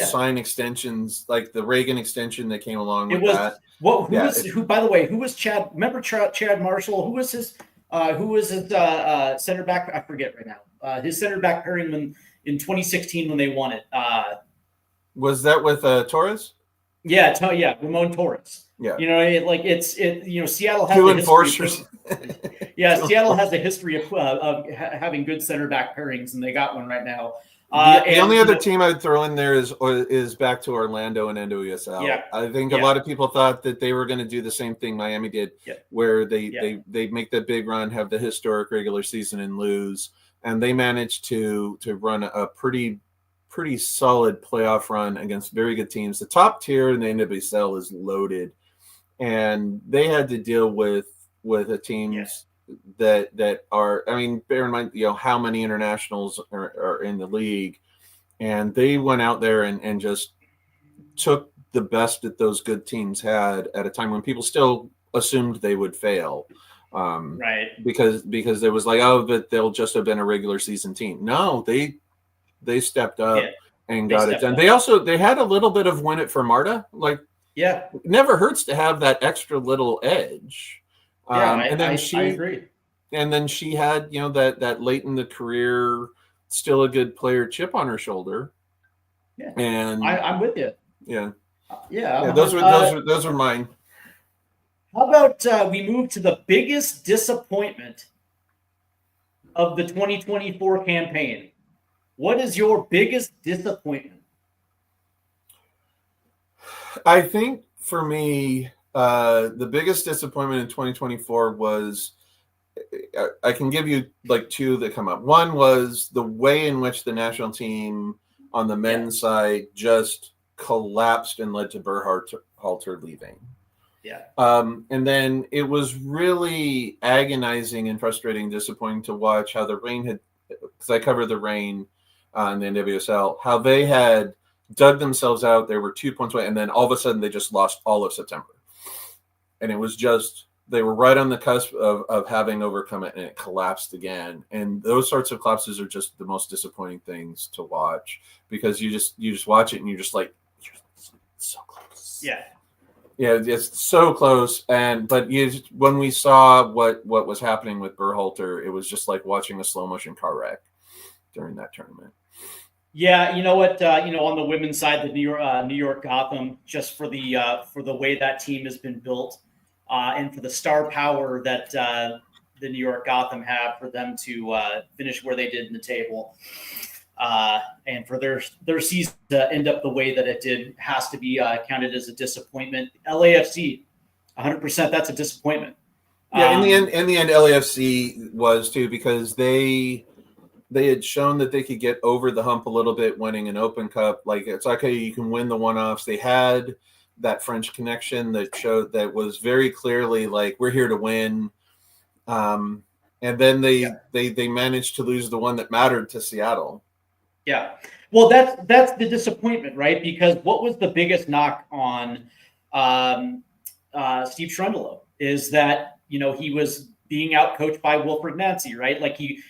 sign extensions like the Reagan extension that came along with that. Who, by the way, who was Chad? Remember Chad Marshall? Who was his center back? I forget right now. His center back pairing in 2016 when they won it. Was that with Torres? Yeah, Ramon Torres. Yeah, Seattle has two enforcers. Seattle has a history of having good center back pairings, and they got one right now. The only other team I would throw in there is back to Orlando and NWSL. Yeah. I think a lot of people thought that they were going to do the same thing Miami did, where they make the big run, have the historic regular season and lose, and they managed to run a pretty solid playoff run against very good teams. The top tier in the NWSL is loaded, and they had to deal with the teams that are, I mean, bear in mind, how many internationals are in the league, and they went out there and just took the best that those good teams had at a time when people still assumed they would fail. Right. Because there was like, but they'll just have been a regular season team. No, they stepped up and got it done. They had a little bit of win it for Marta. Like, it never hurts to have that extra little edge. I agree. And then she had, that late in the career, still a good player chip on her shoulder. Yeah. And I'm with you. Yeah. Yeah. Those were mine. How about we move to the biggest disappointment of the 2024 campaign? What is your biggest disappointment? I think for me, the biggest disappointment in 2024 was, I can give you like two that come up. One was the way in which the national team on the men's side just collapsed and led to Berhalter leaving. Yeah. And then it was really agonizing and frustrating, disappointing to watch how the Reign had, because I covered the Reign in the NWSL, how they had dug themselves out. They were 2 points away, and then all of a sudden they just lost all of September. And it was just, they were right on the cusp of having overcome it, and it collapsed again. And those sorts of collapses are just the most disappointing things to watch, because you just watch it and you're just like, you're so close. Yeah. Yeah, it's so close. But when we saw what was happening with Berhalter, it was just like watching a slow motion car wreck during that tournament. Yeah, you know what? On the women's side, the New York Gotham, just for the way that team has been built, and for the star power that the New York Gotham have, for them to finish where they did in the table, and for their season to end up the way that it did, has to be counted as a disappointment. LAFC, 100%, that's a disappointment. Yeah, in the end, LAFC was too, because they had shown that they could get over the hump a little bit, winning an Open Cup. Like, it's okay, you can win the one-offs. They had that French connection that showed, that was very clearly like, we're here to win. And then they managed to lose the one that mattered to Seattle. Yeah. Well, that's the disappointment, right? Because what was the biggest knock on Steve Cherundolo is that, he was being outcoached by Wilfred Nancy, right? He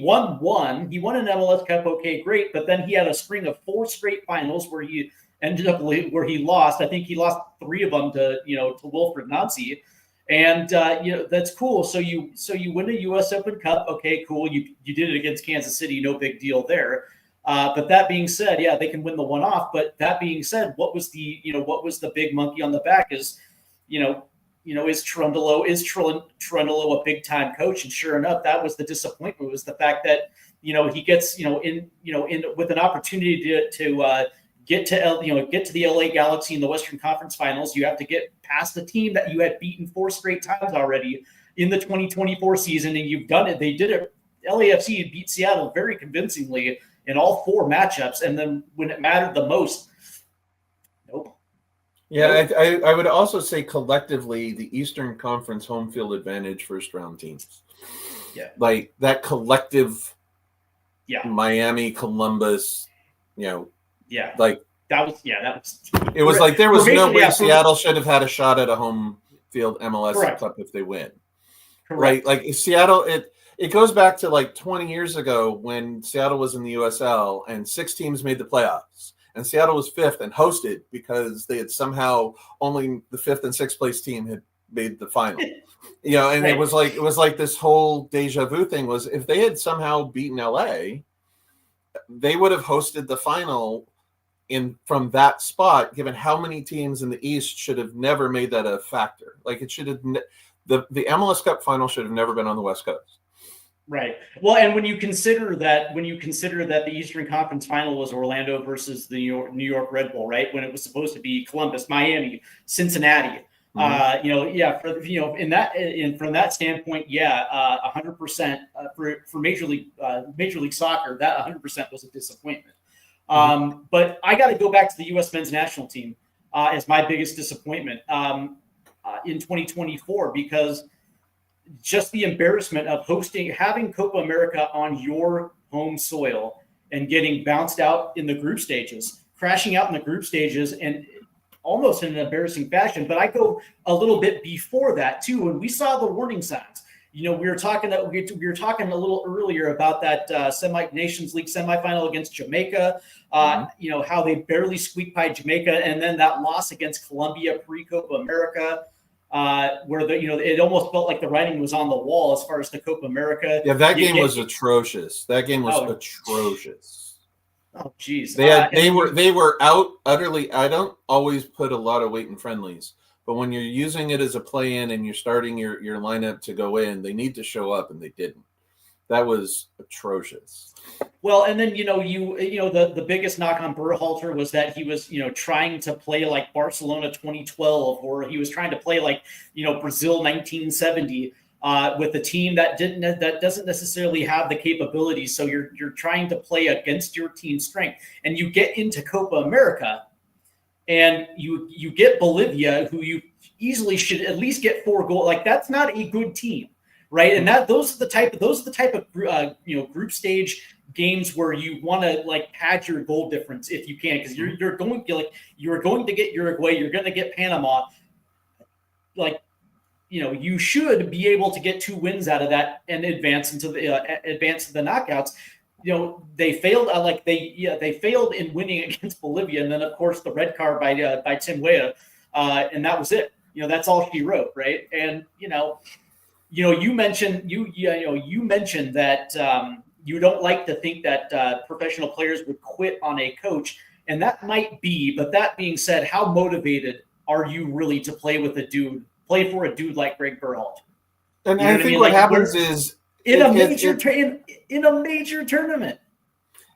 won an MLS Cup, okay, great, but then he had a string of 4 straight finals where he ended up where he lost. I think he lost 3 of them to Wilfred Nancy, And that's cool. So you win a U.S. Open Cup. Okay, cool. You did it against Kansas City. No big deal there. But that being said, yeah, they can win the one-off. But that being said, what was the big monkey on the back is, is Trundolo a big-time coach? And sure enough, that was the disappointment, was the fact that he gets in with an opportunity to get to the LA Galaxy in the Western Conference Finals. You have to get past the team that you had beaten 4 straight times already in the 2024 season, and you've done it. They did it. LAFC beat Seattle very convincingly in all 4 matchups, and then when it mattered the most, nope. Yeah, I would also say collectively the Eastern Conference home field advantage first round teams. Yeah, like that collective. Yeah, Miami, Columbus, Yeah, like that was. It was like there was no way Seattle should have had a shot at a home field MLS Correct. Cup if they win. Correct. Right? Like Seattle, it goes back to like 20 years ago when Seattle was in the USL and 6 teams made the playoffs. And Seattle was 5th and hosted because they had somehow only the 5th and 6th place team had made the final. And Right. it was like this whole deja vu thing was if they had somehow beaten LA, they would have hosted the final from that spot, given how many teams in the East should have never made that a factor. Like it should have, the MLS Cup final should have never been on the West Coast. Right. Well, and when you consider that the Eastern Conference Final was Orlando versus the New York Red Bull, right? When it was supposed to be Columbus, Miami, Cincinnati. Mm-hmm. From that standpoint, 100% for Major League Soccer, that 100% was a disappointment. But I got to go back to the U.S. men's national team as my biggest disappointment in 2024, because just the embarrassment of having Copa America on your home soil and getting bounced out in the group stages, crashing out in the group stages, and almost in an embarrassing fashion. But I go a little bit before that too, and we saw the warning signs. We were talking a little earlier about that Nations League semifinal against Jamaica. How they barely squeaked by Jamaica, and then that loss against Colombia pre-Copa America, where it almost felt like the writing was on the wall as far as the Copa America. Yeah, that game was atrocious. That game was atrocious. Oh, geez. They were out utterly. I don't always put a lot of weight in friendlies, but when you're using it as a play-in and you're starting your lineup to go in, they need to show up, and they didn't. That was atrocious. Well, and then the biggest knock on Berhalter was that he was trying to play like Barcelona 2012, or he was trying to play like Brazil 1970 with a team that doesn't necessarily have the capabilities. So you're trying to play against your team's strength, and you get into Copa America, and you get Bolivia, who you easily should at least get 4 goals. Like that's not a good team. Right, and those are the type of group stage games where you want to like pad your goal difference if you can, because you're going to get Uruguay, you're going to get Panama. Like, you should be able to get 2 wins out of that and advance to the knockouts. They failed. They failed in winning against Bolivia, and then of course the red card by Tim Weah, and that was it. That's all she wrote, right? And you mentioned that you don't like to think that professional players would quit on a coach, and that might be. But that being said, how motivated are you really to play for a dude like Greg Berhalter? And I think what happens is in a major tournament.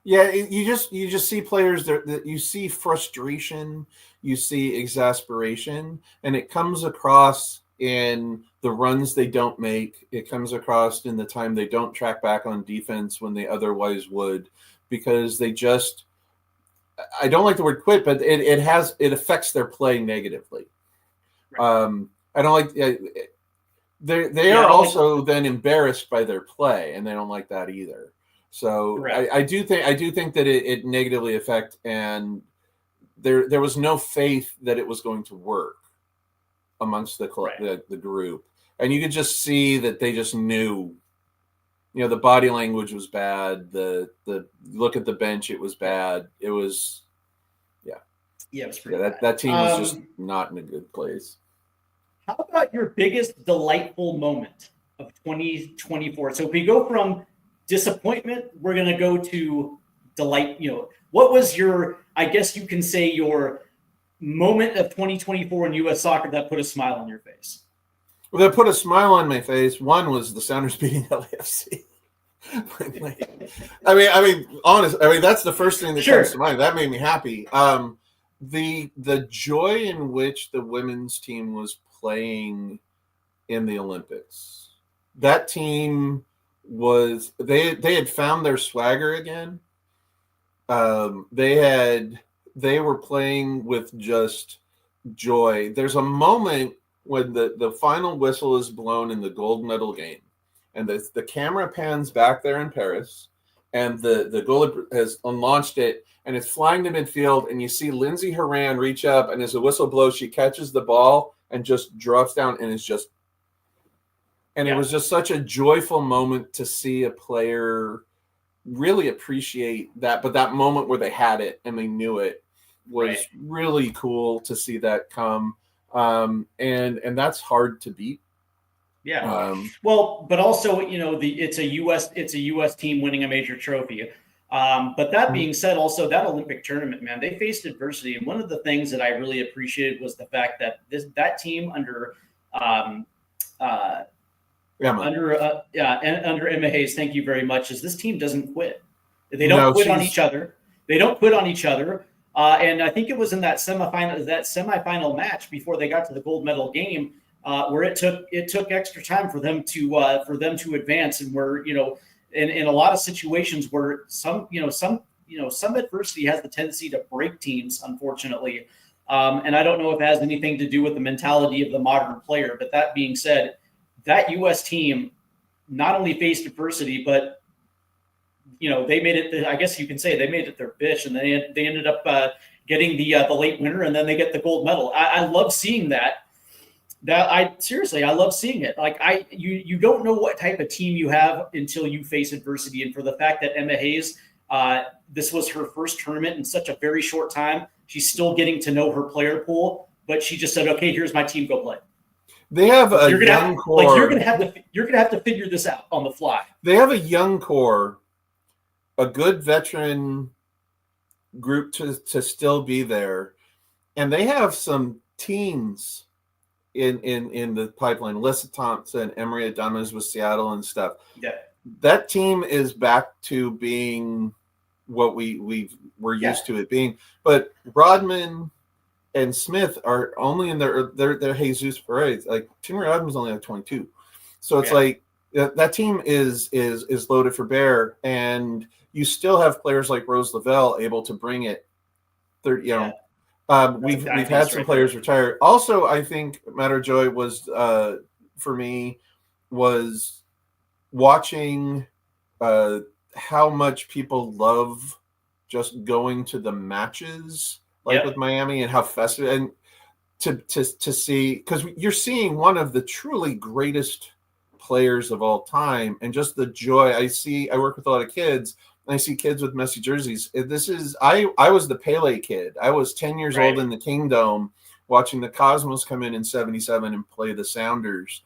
Yeah, you just see players that you see frustration, you see exasperation, and it comes across in the runs they don't make. It comes across in the time they don't track back on defense when they otherwise would, because they just, I don't like the word quit, but it affects their play negatively. Right. I don't like, they are also then embarrassed by their play, and they don't like that either. So I do think that it negatively affects, and there was no faith that it was going to work amongst the group, and you could just see that they just knew. The body language was bad. The look at the bench, it was bad. It was, it was pretty bad. That team was just not in a good place. How about your biggest delightful moment of 2024? So if we go from disappointment, we're going to go to delight. What was your, I guess you can say, your moment of 2024 in U.S. soccer that put a smile on your face? Well, that put a smile on my face. One was the Sounders beating LAFC. Honest. That's the first thing that comes to mind. That made me happy. The joy in which the women's team was playing in the Olympics. That team was they had found their swagger again. They were playing with just joy. There's a moment when the final whistle is blown in the gold medal game, and the camera pans back there in Paris, and the goalie has launched it, and it's flying to midfield, and you see Lindsay Horan reach up, and as the whistle blows, she catches the ball and just drops down, and it's just – and it was just such a joyful moment to see a player really appreciate that. But that moment where they had it and they knew it was really cool to see that come. And that's hard to beat. Yeah. But also, it's a U.S. team winning a major trophy. But that being said, also that Olympic tournament, man, they faced adversity. And one of the things that I really appreciated was the fact that that team under Emma Hayes, thank you very much, is this team doesn't quit. They don't quit on each other. They don't quit on each other. And I think it was in that semifinal match before they got to the gold medal game where it took extra time for them to advance, and where in a lot of situations where some adversity has the tendency to break teams, unfortunately. And I don't know if it has anything to do with the mentality of the modern player. But that being said, that U.S. team not only faced adversity, but they made it. I guess you can say they made it their bitch, and they ended up getting the late winner, and then they get the gold medal. I love seeing that. I love seeing it. Like you don't know what type of team you have until you face adversity, and for the fact that Emma Hayes, this was her first tournament in such a very short time, she's still getting to know her player pool. But she just said, "Okay, here's my team. Go play." They have a young core. Like you're gonna have to figure this out on the fly. They have a young core, a good veteran group to still be there, and they have some teens in the pipeline. Alyssa Thompson, Emery Adamas with Seattle and stuff. Yeah, that team is back to being what we're used to it being. But Rodman and Smith are only in their Jesus Perez. Like Tim Rodman's only like 22, so it's like that team is loaded for bear, and you still have players like Rose Lavelle able to bring it. We've had some players retire. Also, I think matter of joy was for me was watching how much people love just going to the matches. With Miami, and how festive, and to see, because you're seeing one of the truly greatest players of all time, and just the joy I work with a lot of kids, and I see kids with Messi jerseys. I was the Pele kid. I was 10 years old in the Kingdom watching the Cosmos come in '77 and play the Sounders.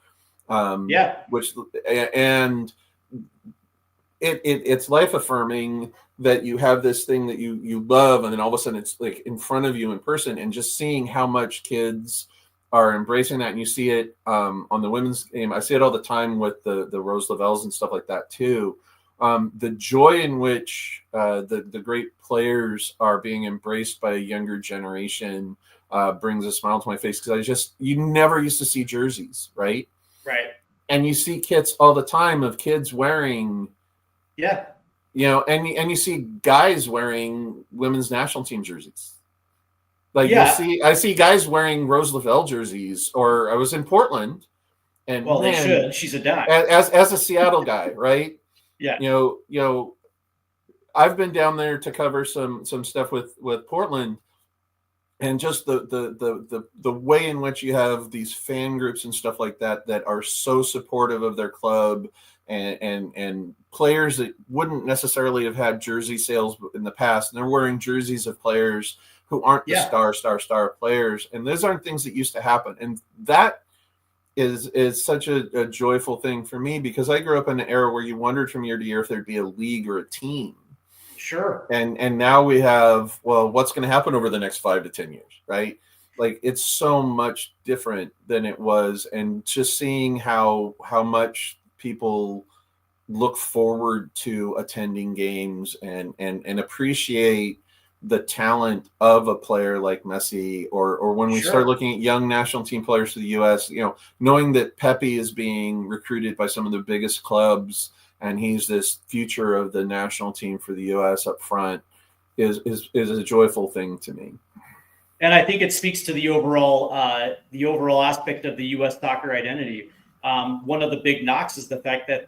It's life affirming that you have this thing that you love, and then all of a sudden it's like in front of you in person, and just seeing how much kids are embracing that. And you see it on the women's game. I see it all the time with the Rose Lavelles and stuff like that too. The joy in which the great players are being embraced by a younger generation brings a smile to my face, because you never used to see jerseys, right? Right. And you see kits all the time of kids wearing and you see guys wearing women's national team jerseys. I see guys wearing Rose Lavelle jerseys. Or I was in Portland, and they should. She's a dime. As a Seattle guy, right? Yeah. I've been down there to cover some stuff with Portland, and just the way in which you have these fan groups and stuff like that are so supportive of their club. And players that wouldn't necessarily have had jersey sales in the past, and they're wearing jerseys of players who aren't the star players. And those aren't things that used to happen. And that is such a joyful thing for me, because I grew up in an era where you wondered from year to year if there'd be a league or a team. Sure. And now we have, well, what's going to happen over the next 5 to 10 years, right? Like, it's so much different than it was, and just seeing how much people look forward to attending games and appreciate the talent of a player like Messi, or when we start looking at young national team players for the U.S., knowing that Pepe is being recruited by some of the biggest clubs and he's this future of the national team for the U.S. up front is a joyful thing to me. And I think it speaks to the overall aspect of the U.S. soccer identity. One of the big knocks is the fact that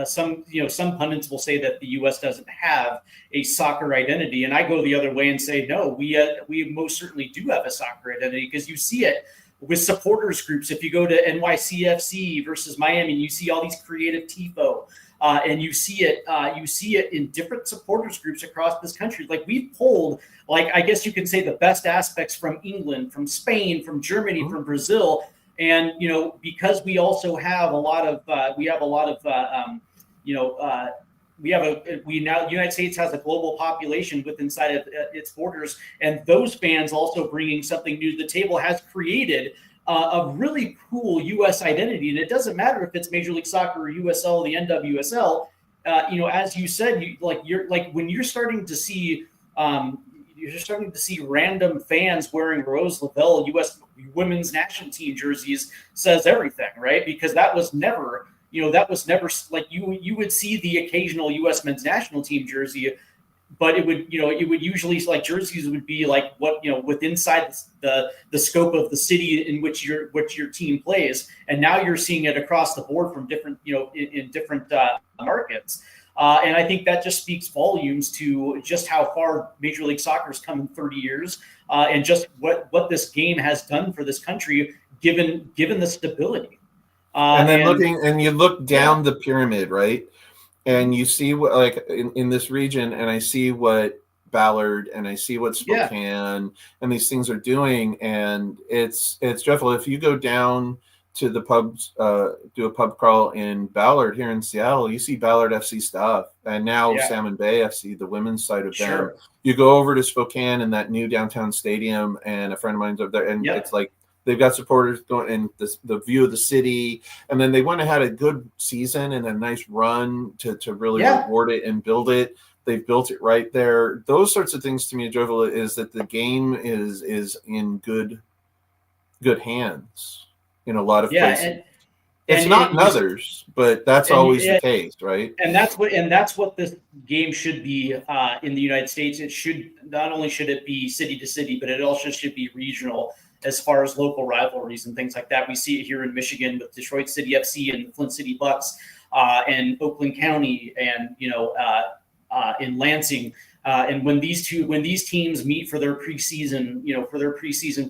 some pundits will say that the U.S. doesn't have a soccer identity, and I go the other way and say no, we most certainly do have a soccer identity, because you see it with supporters groups. If you go to NYCFC versus Miami, you see all these creative tifo. And you see it in different supporters groups across this country. Like, we've pulled, I guess you could say, the best aspects from England, from Spain, from Germany, from Brazil, and because we also have the United States has a global population inside of its borders, and those fans also bringing something new to the table has created a really cool U.S. identity. And it doesn't matter if it's Major League Soccer or USL, the NWSL. As you said, when you're starting to see random fans wearing Rose Lavelle U.S. women's national team jerseys, says everything, right? Because that was never like, you would see the occasional U.S. men's national team jersey, but it would usually, like, jerseys would be like with inside the scope of the city in which your team plays. And now you're seeing it across the board from different, in different markets. And I think that just speaks volumes to just how far Major League Soccer has come in 30 years, and just what this game has done for this country, given the stability. And then you look down the pyramid, right? And you see what, like, in this region, and I see what Ballard and I see what Spokane and these things are doing, and it's dreadful. If you go down to the pubs, do a pub crawl in Ballard here in Seattle, you see Ballard FC stuff, and now Salmon Bay FC, the women's side of them. You go over to Spokane and that new downtown stadium, and a friend of mine's over there, and it's like, they've got supporters going in the view of the city, and then they went and had a good season and a nice run to really reward it and build it. They've built it right there. Those sorts of things to me, joyful, is that the game is in good hands in a lot of places. It's not in others, but that's always the case, right? And that's what this game should be in the United States. It should not only should it be city to city, but it also should be regional, as far as local rivalries and things like that. We see it here in Michigan with Detroit City FC and the Flint City Bucks, and Oakland County, and in Lansing. And when these teams meet for their preseason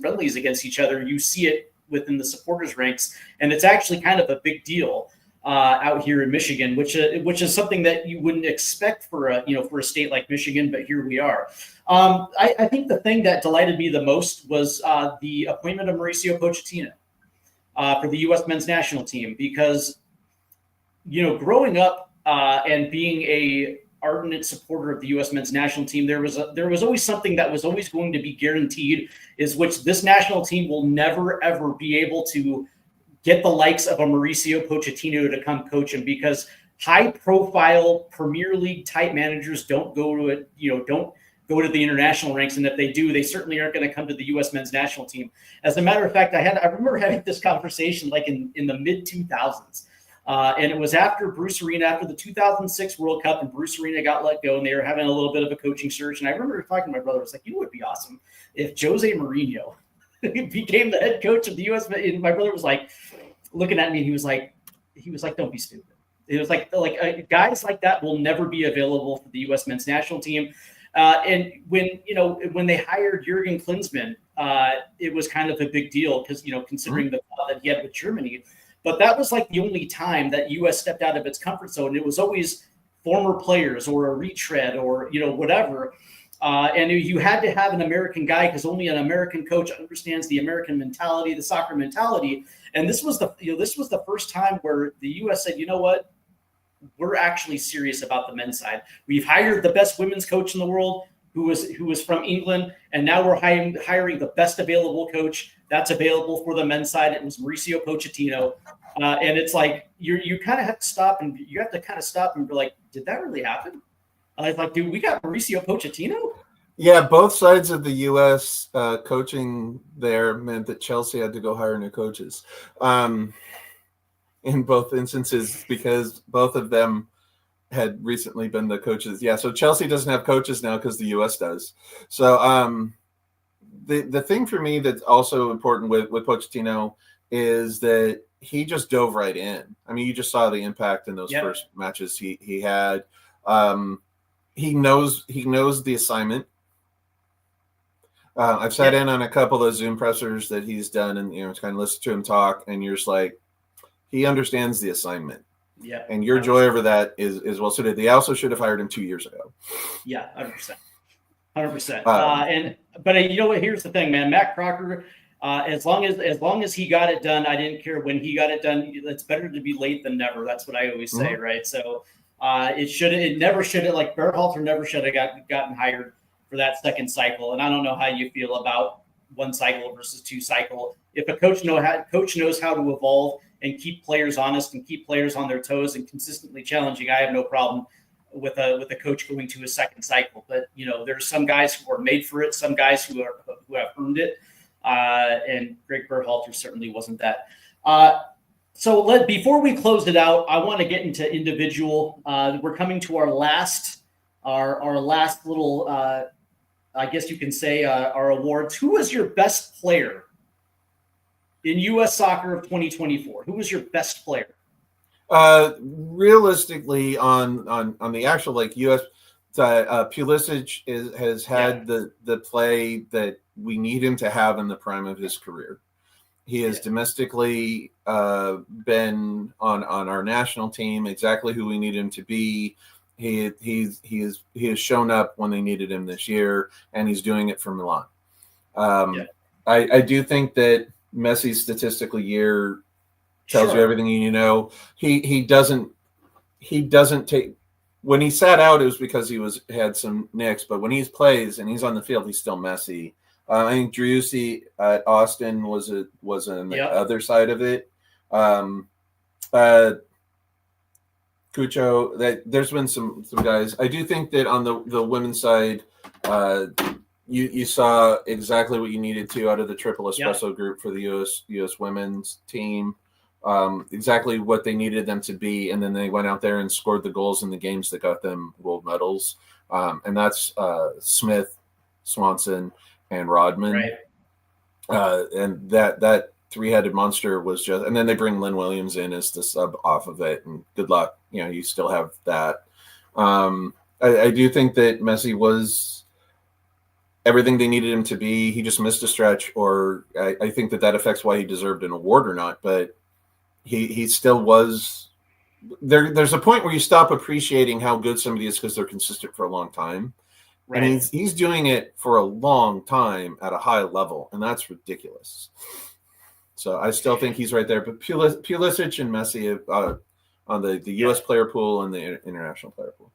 friendlies against each other, you see it within the supporters ranks, and it's actually kind of a big deal out here in Michigan, which is something that you wouldn't expect for a state like Michigan, but here we are. I think the thing that delighted me the most was the appointment of Mauricio Pochettino for the U.S. men's national team, because growing up and being a ardent supporter of the U.S. men's national team, there was always something that was always going to be guaranteed, is which this national team will never ever be able to get the likes of a Mauricio Pochettino to come coach him, because high-profile Premier League type managers don't go to it. Don't go to the international ranks, and if they do, they certainly aren't going to come to the U.S. men's national team. As a matter of fact, I remember having this conversation like in the mid 2000s, and it was after the 2006 World Cup, and Bruce Arena got let go, and they were having a little bit of a coaching search. And I remember talking to my brother. I was like, "It would be awesome if Jose Mourinho became the head coach of the U.S." And my brother was like, looking at me, he was like, "Don't be stupid." It was like guys like that will never be available for the U.S. men's national team. And when they hired Jurgen Klinsmann, it was kind of a big deal, because considering the thought that he had with Germany. But that was like the only time that U.S. stepped out of its comfort zone. It was always former players or a retread or whatever. And you had to have an American guy because only an American coach understands the American mentality, the soccer mentality. And this was the first time where the U.S. said, you know what, we're actually serious about the men's side. We've hired the best women's coach in the world, who was from England, and now we're hiring the best available coach that's available for the men's side. It was Mauricio Pochettino, and it's like you kind of have to stop and be like, did that really happen? Like, dude, we got Mauricio Pochettino. Yeah, both sides of the U.S. Coaching there meant that Chelsea had to go hire new coaches in both instances because both of them had recently been the coaches. Yeah, so Chelsea doesn't have coaches now because the U.S. does. So the thing for me that's also important with Pochettino is that he just dove right in. I mean, you just saw the impact in those first matches he had. He knows the assignment. I've sat in on a couple of Zoom pressers that he's done, and kind of listen to him talk, and you're just like, he understands the assignment. Yeah, and your 100%. Joy over that is well suited. They also should have hired him 2 years ago. Yeah, 100%. But you know what? Here's the thing, man. Matt Crocker, as long as he got it done, I didn't care when he got it done. It's better to be late than never. That's what I always say, right? So it never should have, like Berhalter never should have gotten hired for that second cycle. And I don't know how you feel about one cycle versus two cycle. If a coach knows how to evolve and keep players honest and keep players on their toes and consistently challenging, I have no problem with a coach going to a second cycle. But there's some guys who are made for it, some guys who have earned it, and Greg Berhalter certainly wasn't that. So before we close it out, I want to get into individual. We're coming to our last little, I guess you can say, our awards. Who was your best player in U.S. Soccer of 2024? Who was your best player? Realistically, on the actual U.S. Pulisic has had the play that we need him to have in the prime of his career. He has domestically been on our national team exactly who we need him to be. He has shown up when they needed him this year, and he's doing it for Milan. I do think that Messi's statistical year tells you everything you need to know. He doesn't take, when he sat out, it was because he had some nicks, but when he plays and he's on the field, he's still Messi. I think Driussi at Austin was on the other side of it. Cucho, there's been some guys. I do think that on the women's side, you saw exactly what you needed to out of the triple espresso group for the U.S. women's team. Exactly what they needed them to be, and then they went out there and scored the goals in the games that got them gold medals. And that's Smith, Swanson, and Rodman. Right. And that three-headed monster was just, and then they bring Lynn Williams in as the sub off of it, and good luck. You still have that. I do think that Messi was everything they needed him to be. He just missed a stretch, or I think that affects why he deserved an award or not, but he still was there. There's a point where you stop appreciating how good somebody is because they're consistent for a long time. Right. And he's doing it for a long time at a high level, and that's ridiculous. So I still think he's right there. But Pulisic and Messi on the U.S. player pool and the international player pool.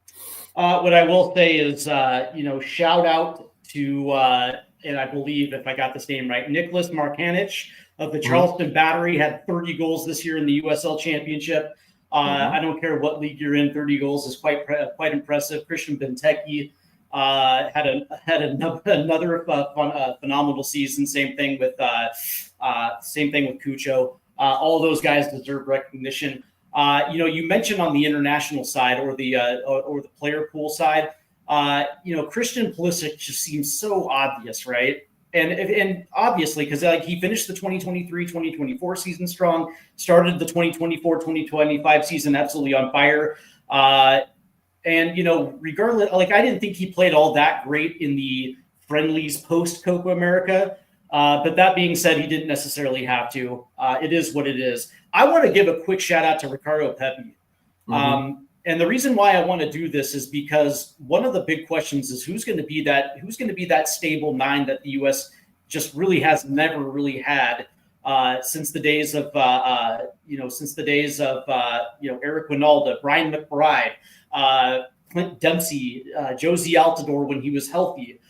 What I will say is, shout out to, and I believe if I got this name right, Nicholas Markanich of the Charleston Battery had 30 goals this year in the USL Championship. I don't care what league you're in, 30 goals is quite impressive. Christian Benteke had another phenomenal season. Same thing with Cucho. All of those guys deserve recognition. You mentioned on the international side or the player pool side, Christian Pulisic just seems so obvious, right? And obviously, because he finished the 2023-2024 season strong, started the 2024-2025 season absolutely on fire. And regardless, I didn't think he played all that great in the friendlies post Copa America. But that being said, he didn't necessarily have to. It is what it is. I want to give a quick shout out to Ricardo Pepi. And the reason why I want to do this is because one of the big questions is who's going to be that stable nine that the U.S. just really has never really had since the days of Eric Winalda, Brian McBride, Clint Dempsey, Josie Altidore when he was healthy.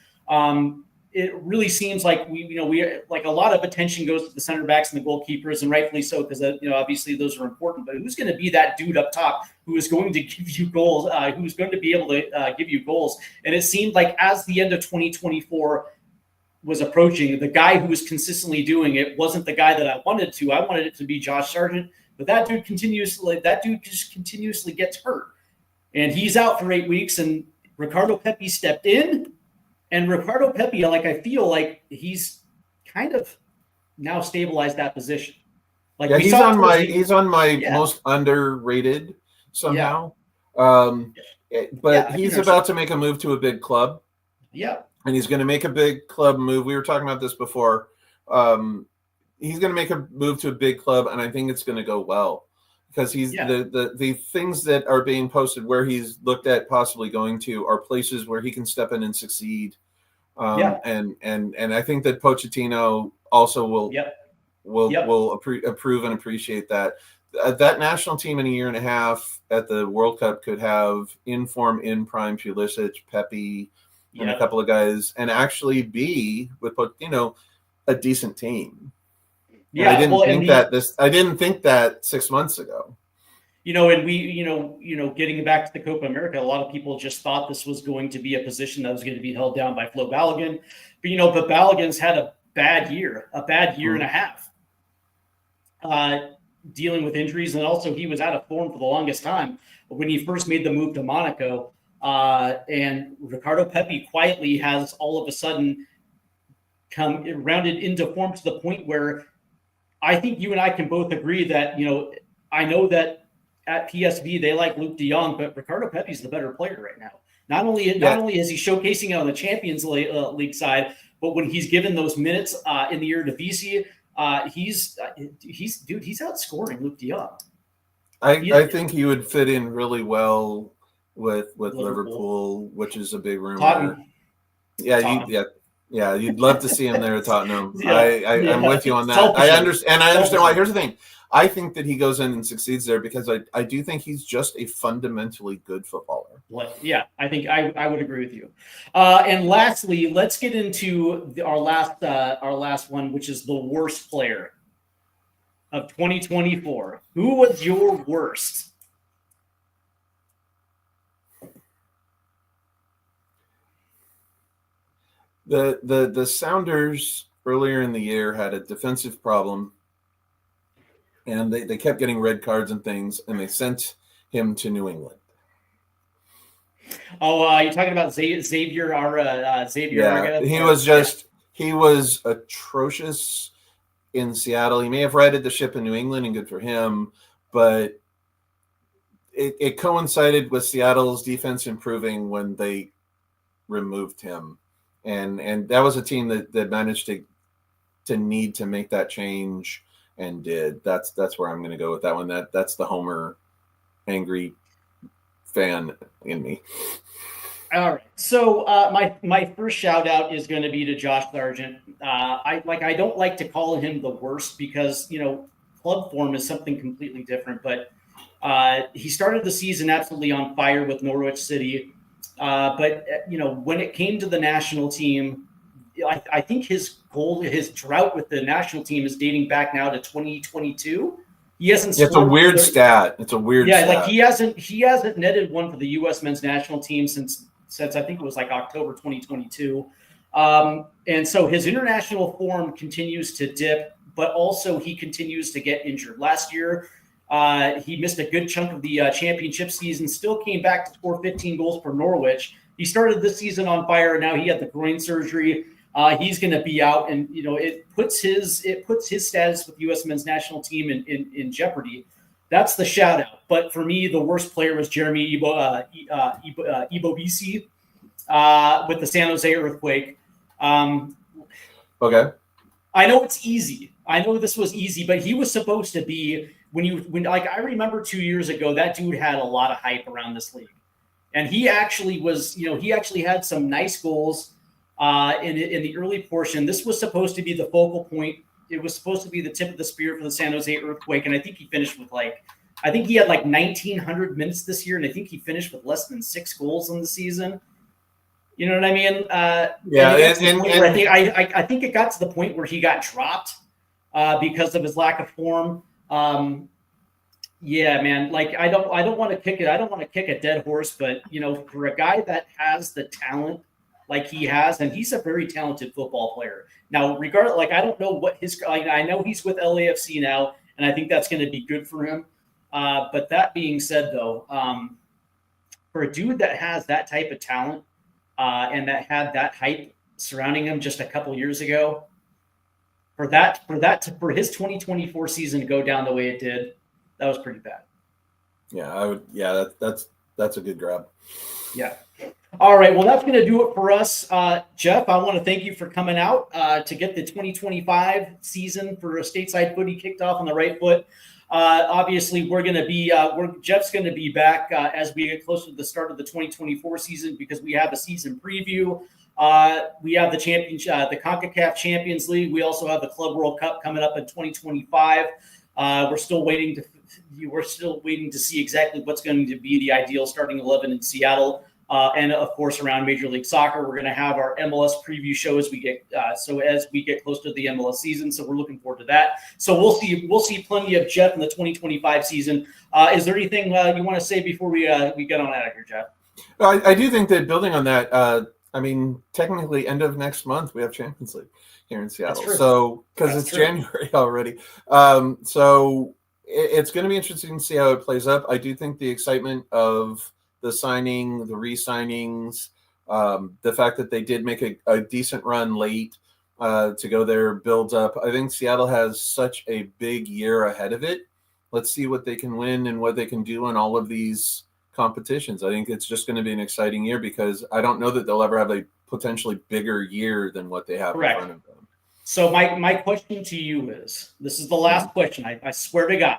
It really seems like we like a lot of attention goes to the center backs and the goalkeepers, and rightfully so, because obviously those are important. But who's going to be that dude up top who is going to give you goals? Who's going to be able to give you goals? And it seemed like as the end of 2024 was approaching, the guy who was consistently doing it wasn't the guy that I wanted to. I wanted it to be Josh Sargent, but that dude just continuously gets hurt, and he's out for 8 weeks. And Ricardo Pepi stepped in. And Ricardo Pepi, I feel like he's kind of now stabilized that position. Like he's on my most underrated somehow. But he's about to make a move to a big club. Yeah. And he's going to make a big club move. We were talking about this before. He's going to make a move to a big club, and I think it's going to go well. Because the things that are being posted where he's looked at possibly going to are places where he can step in and succeed. And I think that Pochettino also will approve and appreciate that. That national team in a year and a half at the World Cup could have in form, in prime Pulisic, Pepi, and a couple of guys, and actually be with a decent team. Yeah, I didn't think that 6 months ago. And we, getting back to the Copa America, a lot of people just thought this was going to be a position that was going to be held down by Flo Balogun. But Balogun's had a bad year and a half, dealing with injuries, and also he was out of form for the longest time when he first made the move to Monaco. And Ricardo Pepi quietly has all of a sudden come rounded into form to the point where I think you and I can both agree that, I know that at PSV they like Luke de Jong, but Ricardo Pepi's the better player right now. Not only is he showcasing it on the Champions League side, but when he's given those minutes in the Eredivisie, he's outscoring Luke de Jong. I think he would fit in really well with Liverpool, which is a big rumor. Tottenham. You'd love to see him there at Tottenham. I'm with you on that. I understand why. Here's the thing. I think that he goes in and succeeds there because I do think he's just a fundamentally good footballer. Yeah, I think I would agree with you. And lastly, let's get into our last one, which is the worst player of 2024. Who was your worst? The Sounders earlier in the year had a defensive problem, and they kept getting red cards and things, and they sent him to New England. Oh, you're talking about Xavier? Xavier. He was atrocious in Seattle. He may have righted the ship in New England, and good for him, but it coincided with Seattle's defense improving when they removed him. And that was a team that managed to need to make that change and did. That's where I'm going to go with that one. That's the Homer angry fan in me. All right. So my first shout out is going to be to Josh Sargent. I don't like to call him the worst because club form is something completely different. But he started the season absolutely on fire with Norwich City. But when it came to the national team, I think his drought with the national team is dating back now to 2022. He hasn't. It's a weird stat. It's a weird. Yeah, stat. Like he hasn't netted one for the U.S. men's national team since I think it was like October 2022. And so his international form continues to dip, but also he continues to get injured. Last year, he missed a good chunk of the championship season, still came back to score 15 goals for Norwich. He started this season on fire, and now he had the groin surgery. He's going to be out, and it puts his status with the U.S. men's national team in jeopardy. That's the shout out. But for me, the worst player was Jeremy Ibobisi with the San Jose Earthquake. Okay. I know it's easy. I know this was easy, but he was supposed to be when like I remember 2 years ago, that dude had a lot of hype around this league, and he actually he actually had some nice goals in the early portion. This was supposed to be the focal point. It was supposed to be the tip of the spear for the San Jose Earthquake, and I think he finished with I think he had 1,900 minutes this year, and I think he finished with less than 6 goals in the season. You know what I mean? I think it got to the point where he got dropped because of his lack of form. Yeah, man. I don't want to kick it. I don't want to kick a dead horse, but for a guy that has the talent like he has, and he's a very talented football player. Now, regardless, I don't know what I know he's with LAFC now, and I think that's going to be good for him. But that being said, though, for a dude that has that type of talent and that had that hype surrounding him just a couple years ago, for his 2024 season to go down the way it did, that was pretty bad. Yeah, I would. Yeah, that's a good grab. Yeah. All right. Well, that's going to do it for us. Jeff, I want to thank you for coming out to get the 2025 season for Stateside Footy kicked off on the right foot. Obviously, we're going to be Jeff's going to be back as we get closer to the start of the 2024 season because we have a season preview. We have the championship, the CONCACAF Champions League. We also have the Club World Cup coming up in 2025. We're still waiting to see exactly what's going to be the ideal starting 11 in Seattle. And of course, around Major League Soccer, we're going to have our MLS preview show as we get close to the MLS season. So we're looking forward to that. So we'll see plenty of Jeff in the 2025 season. Is there anything you want to say before we get on out of here, Jeff? I do think that building on that, technically end of next month we have Champions League here in Seattle. So because it's January already, so it's going to be interesting to see how it plays up. I do think the excitement of the signing, the re-signings, the fact that they did make a decent run late to go there, build up. I think Seattle has such a big year ahead of it. Let's see what they can win and what they can do in all of these competitions. I think it's just going to be an exciting year because I don't know that they'll ever have a potentially bigger year than what they have in front of them. So my question to you is, this is the last question. I swear to God,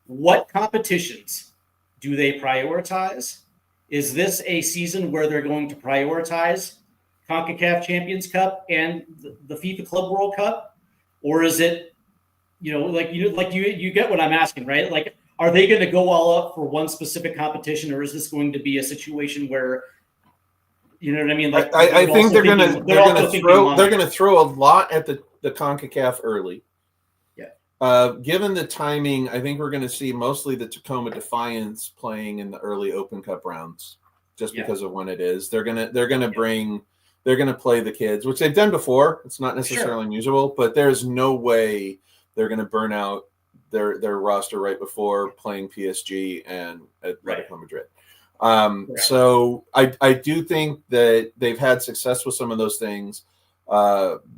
what competitions do they prioritize? Is this a season where they're going to prioritize CONCACAF Champions Cup and the FIFA Club World Cup? Or is it, you get what I'm asking, right? Are they going to go all up for one specific competition, or is this going to be a situation where, you know what I mean? I think they're going to throw a lot at the CONCACAF early. Given the timing, I think we're going to see mostly the Tacoma Defiance playing in the early Open Cup rounds, just because of when it is. They're going to play the kids, which they've done before. It's not necessarily unusual, but there's no way they're going to burn out their roster right before playing PSG and Atletico Madrid. So I do think that they've had success with some of those things.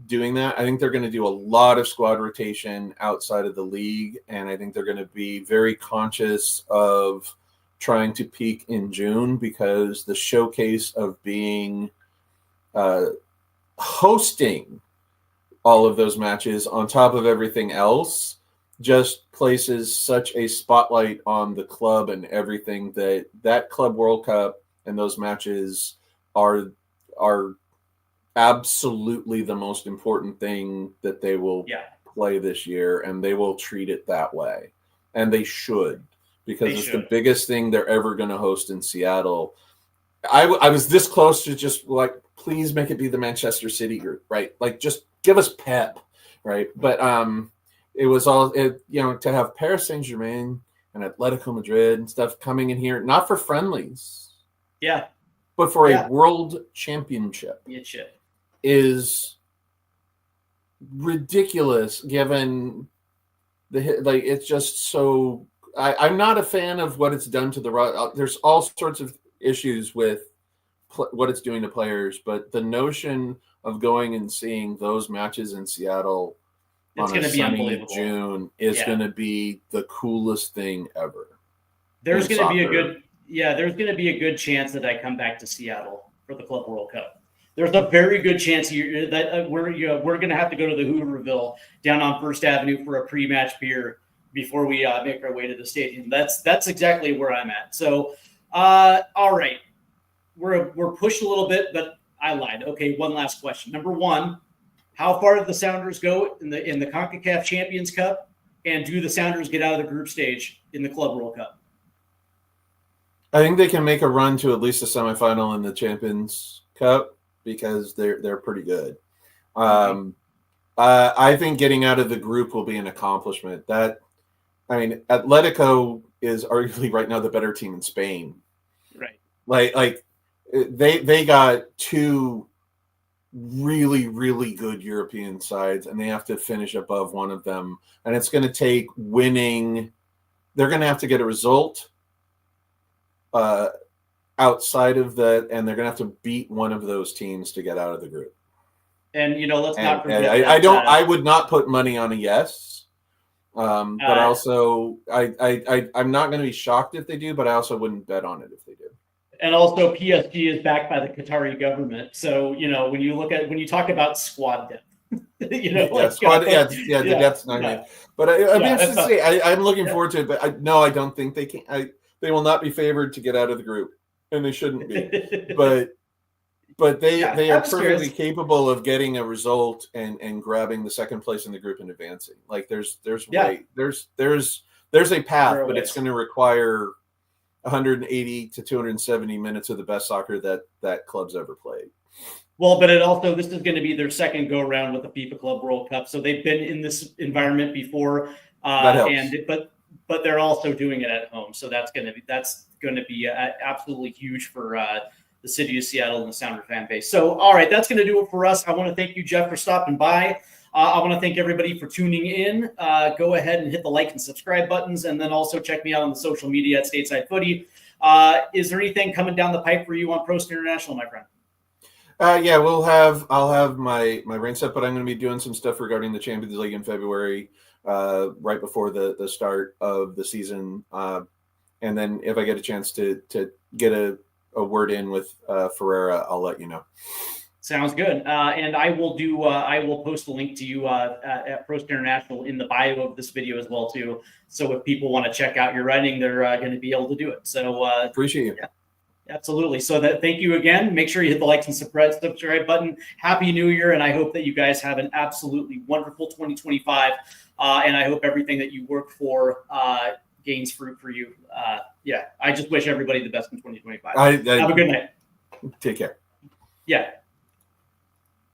Doing that, I think they're going to do a lot of squad rotation outside of the league, and I think they're going to be very conscious of trying to peak in June because the showcase of being hosting all of those matches on top of everything else just places such a spotlight on the club and everything that Club World Cup and those matches are absolutely the most important thing that they will play this year, and they will treat it that way. And they should, because it's the biggest thing they're ever going to host in Seattle. I was this close to just please make it be the Manchester City group, right? Just give us pep, right? But it was all, to have Paris Saint-Germain and Atletico Madrid and stuff coming in here, not for friendlies. Yeah. But for a world championship. Is ridiculous given it's just so I'm not a fan of what it's done to the there's all sorts of issues with what it's doing to players, but the notion of going and seeing those matches in Seattle on a sunny June is going to be the coolest thing ever. There's going to be a good chance that I come back to Seattle for the Club World Cup. There's a very good chance that we're going to have to go to the Hooverville down on First Avenue for a pre-match beer before we make our way to the stadium. That's exactly where I'm at. So, all right, we're pushed a little bit, but I lied. Okay, one last question. Number one, how far did the Sounders go in the CONCACAF Champions Cup, and do the Sounders get out of the group stage in the Club World Cup? I think they can make a run to at least a semifinal in the Champions Cup because they're pretty good. I think getting out of the group will be an accomplishment. Atletico is arguably right now the better team in Spain. Right. Like they got two really, really good European sides, and they have to finish above one of them. And it's going to take winning. They're going to have to get a result outside of that, and they're going to have to beat one of those teams to get out of the group. And let's not forget. I would not put money on a yes, but also I'm not going to be shocked if they do, but I also wouldn't bet on it if they do. And also, PSG is backed by the Qatari government, so when you talk about squad depth, the depth's not great. But I'd be interested to see. I'm looking forward to it, but I don't think they can. They will not be favored to get out of the group, and they shouldn't be. But they are perfectly capable of getting a result and grabbing the second place in the group and advancing. Like there's a path, but it's going to require 180 to 270 minutes of the best soccer that club's ever played. Well, but this is going to be their second go around with the FIFA Club World Cup, so they've been in this environment before. That helps. But they're also doing it at home, so that's going to be absolutely huge for the city of Seattle and the Sounder fan base. So, all right, that's going to do it for us. I want to thank you, Jeff, for stopping by. I want to thank everybody for tuning in. Go ahead and hit the like and subscribe buttons, and then also check me out on the social media at Stateside Footy. Is there anything coming down the pipe for you on Prost International, my friend? I'll have my rain set, but I'm going to be doing some stuff regarding the Champions League in February, right before the start of the season. And then if I get a chance to get a word in with Ferreira, I'll let you know. Sounds good. And I will post a link to you at Prost International in the bio of this video as well too. So if people want to check out your writing, they're going to be able to do it. So appreciate you. Yeah, absolutely. So thank you again. Make sure you hit the like and subscribe button. Happy New Year, and I hope that you guys have an absolutely wonderful 2025. And I hope everything that you work for gains fruit for you. I just wish everybody the best in 2025. Have a good night. Take care. Yeah.